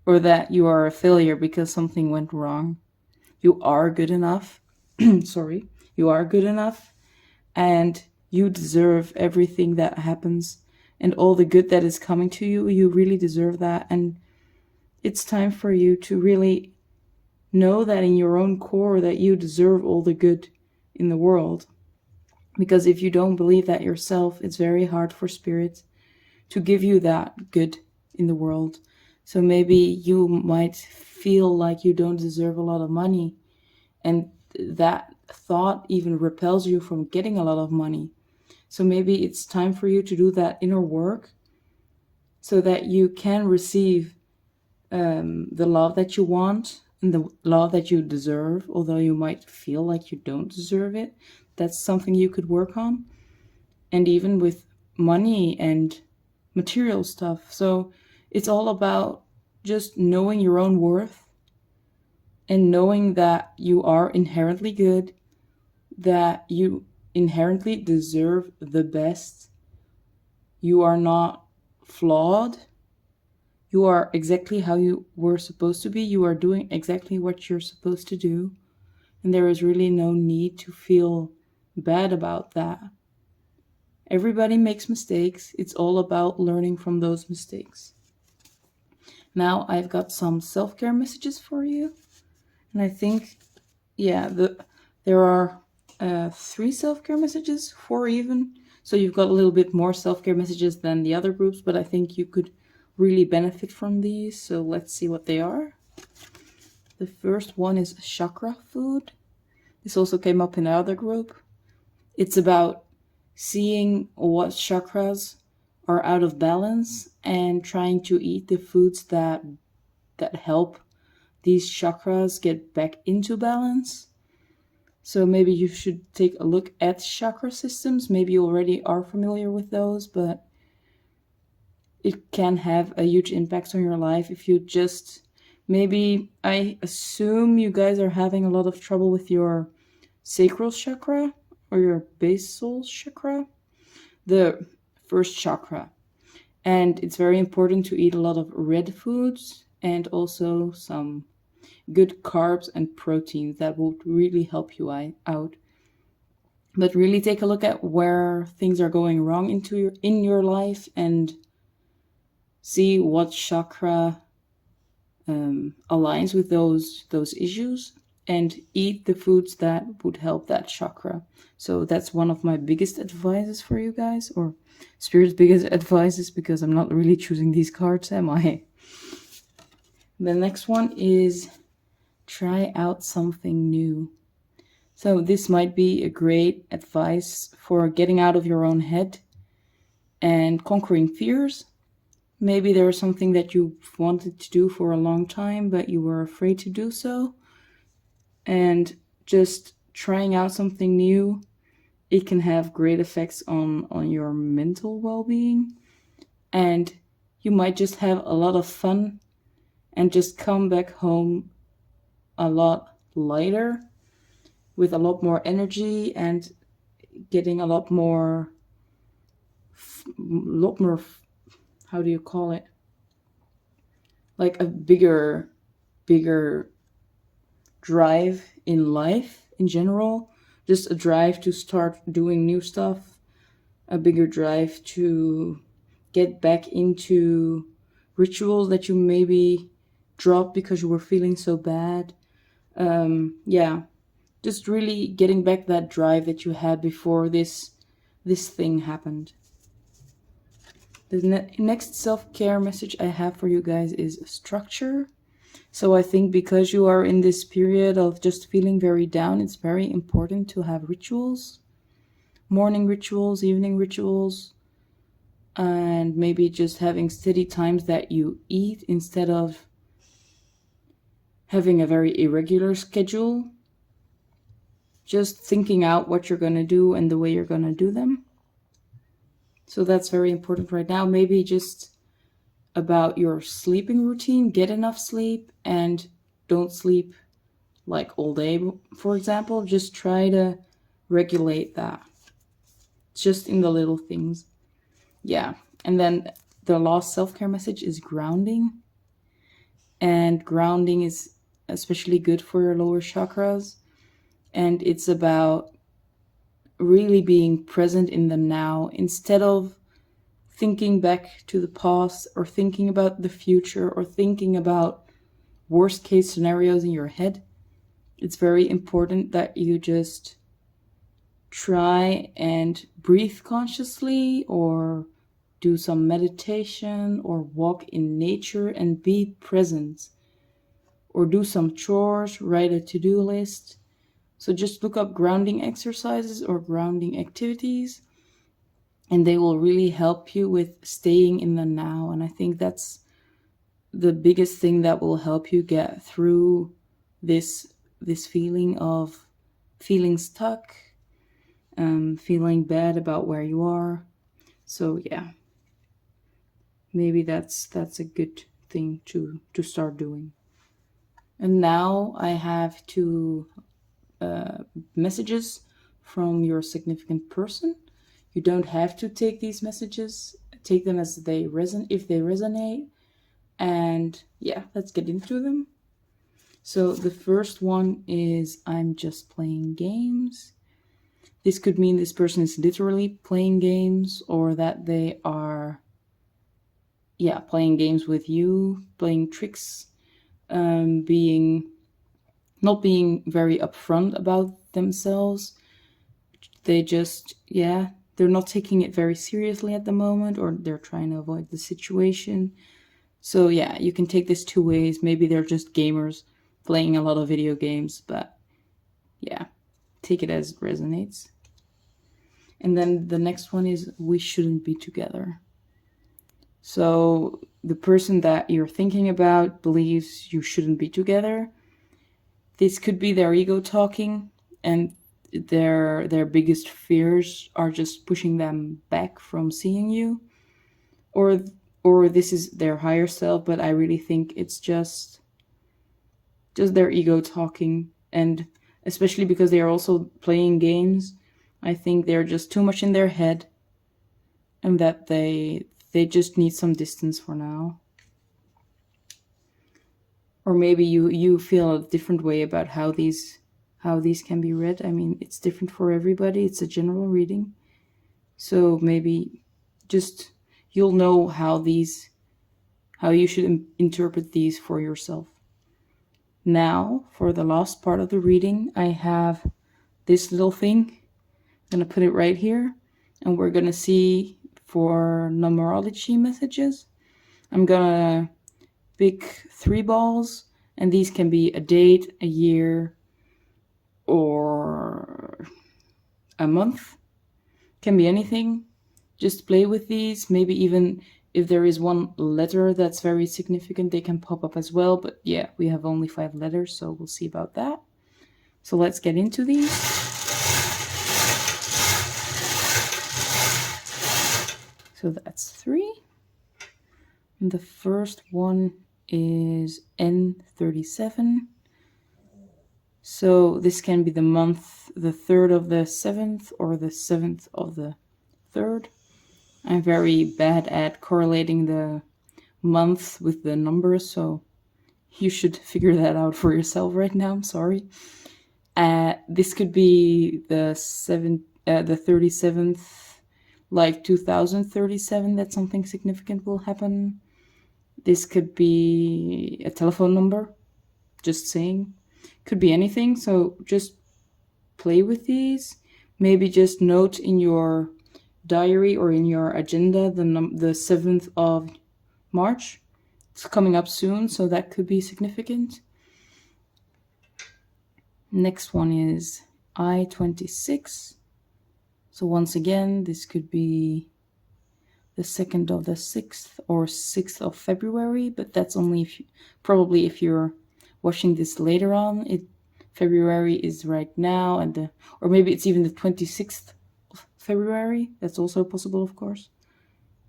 or that you are a failure because something went wrong. You are good enough. Sorry. You are good enough, and you deserve everything that happens and all the good that is coming to you. You really deserve that, and it's time for you to really know that in your own core that you deserve all the good in the world. Because if you don't believe that yourself, it's very hard for Spirit to give you that good in the world. So maybe you might feel like you don't deserve a lot of money, and that thought even repels you from getting a lot of money. So maybe it's time for you to do that inner work so that you can receive the love that you want and the love that you deserve, although you might feel like you don't deserve it. That's something you could work on. And even with money and material stuff. So it's all about just knowing your own worth and knowing that you are inherently good, that you inherently deserve the best. You are not flawed. You are exactly how you were supposed to be. You are doing exactly what you're supposed to do. And there is really no need to feel bad about that. Everybody makes mistakes. It's all about learning from those mistakes. Now I've got some self-care messages for you. And I think, yeah, there are 3 self-care messages, 4 even. So you've got a little bit more self-care messages than the other groups, but I think you could really benefit from these. So let's see what they are. The first one is chakra food. This also came up in the other group. It's about seeing what chakras are out of balance and trying to eat the foods that help these chakras get back into balance. So maybe you should take a look at chakra systems. Maybe you already are familiar with those, but it can have a huge impact on your life if you just, maybe, I assume you guys are having a lot of trouble with your sacral chakra or your basal chakra, the first chakra. And it's very important to eat a lot of red foods and also some good carbs and proteins that will really help you out. But really take a look at where things are going wrong in your life and see what chakra aligns with those issues, and eat the foods that would help that chakra. So that's one of my biggest advices for you guys, or Spirit's biggest advices, because I'm not really choosing these cards, am I? The next one is try out something new. So this might be a great advice for getting out of your own head and conquering fears. Maybe there's something that you've wanted to do for a long time, but you were afraid to do so. And just trying out something new, it can have great effects on your mental well-being. And you might just have a lot of fun and just come back home a lot lighter, with a lot more energy and getting a lot more, how do you call it? Like a bigger bigger drive in life in general, just a drive to start doing new stuff, a bigger drive to get back into rituals that you maybe dropped because you were feeling so bad. Yeah, just really getting back that drive that you had before this thing happened. The next self-care message I have for you guys is structure. So I think because you are in this period of just feeling very down, it's very important to have rituals, morning rituals, evening rituals, and maybe just having steady times that you eat instead of having a very irregular schedule. Just thinking out what you're going to do and the way you're going to do them. So that's very important right now. Maybe just about your sleeping routine, get enough sleep and don't sleep like all day, for example. Just try to regulate that. Just in the little things. Yeah. And then the last self-care message is grounding. And grounding is especially good for your lower chakras. And it's about really being present in the now instead of thinking back to the past or thinking about the future or thinking about worst case scenarios in your head. It's very important that you just try and breathe consciously or do some meditation or walk in nature and be present, or do some chores, write a to-do list. So just look up grounding exercises or grounding activities, and they will really help you with staying in the now. And I think that's the biggest thing that will help you get through this feeling of feeling stuck, feeling bad about where you are. So yeah, maybe that's a good thing to start doing. And now I have two messages from your significant person. You don't have to take these messages. Take them as they if they resonate. And yeah, let's get into them. So the first one is, I'm just playing games. This could mean this person is literally playing games, or that they are, playing games with you, playing tricks, not being very upfront about themselves. They just, they're not taking it very seriously at the moment, or they're trying to avoid the situation. So yeah, you can take this two ways. Maybe they're just gamers playing a lot of video games, but yeah, take it as it resonates. And then the next one is, we shouldn't be together. So the person that you're thinking about believes you shouldn't be together. This could be their ego talking, and their biggest fears are just pushing them back from seeing you. Or this is their higher self, but I really think it's just their ego talking. And especially because they are also playing games, I think they're just too much in their head, and that they just need some distance for now. Or maybe you feel a different way about how these can be read. I mean, it's different for everybody. It's a general reading. So maybe just you'll know how you should interpret these for yourself. Now, for the last part of the reading, I have this little thing. I'm going to put it right here, and we're going to see for numerology messages. I'm going to pick 3 balls, and these can be a date, a year, or a month. Can be anything. Just play with these. Maybe even if there is one letter that's very significant, they can pop up as well. But yeah, we have only 5 letters, so we'll see about that. So let's get into these. So that's 3. And the first one is N37. So this can be the month, the 3rd of the 7th or the 7th of the 3rd. I'm very bad at correlating the month with the numbers, so you should figure that out for yourself right now. I'm sorry. This could be the 37th, like 2037, that something significant will happen. This could be a telephone number, just saying. Could be anything, so just play with these. Maybe just note in your diary or in your agenda the 7th of March. It's coming up soon, so that could be significant. Next one is I-26. So once again, this could be the 2nd of the 6th or 6th of February, but that's only probably if you're watching this later on. February is right now, or maybe it's even the 26th of February. That's also possible, of course.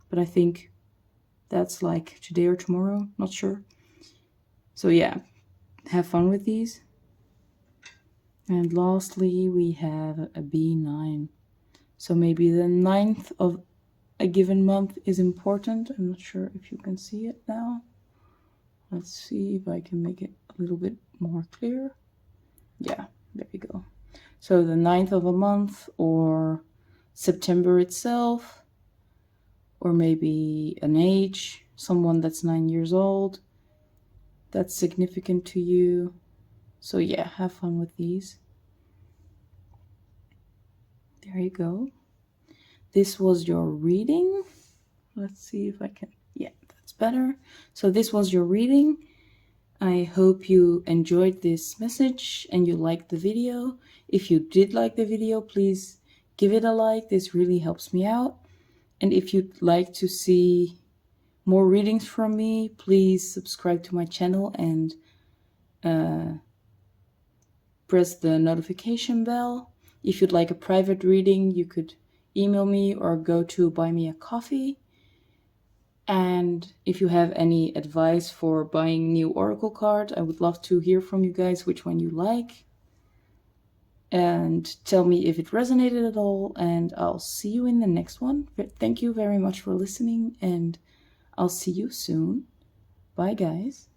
But I think that's like today or tomorrow, not sure. So yeah, have fun with these. And lastly, we have a B9. So maybe the 9th of a given month is important. I'm not sure if you can see it now. Let's see if I can make it a little bit more clear. Yeah, there we go. So the 9th of a month, or September itself, or maybe an age, someone that's 9 years old, that's significant to you. So yeah, have fun with these. There you go. This was your reading. Let's see if I can, yeah, that's better. So this was your reading. I hope you enjoyed this message and you liked the video. If you did like the video, please give it a like. This really helps me out. And if you'd like to see more readings from me, please subscribe to my channel and press the notification bell. If you'd like a private reading, you could email me or go to buy me a coffee. And if you have any advice for buying new oracle cards, I would love to hear from you guys which one you like. And tell me if it resonated at all, and I'll see you in the next one. Thank you very much for listening, and I'll see you soon. Bye, guys.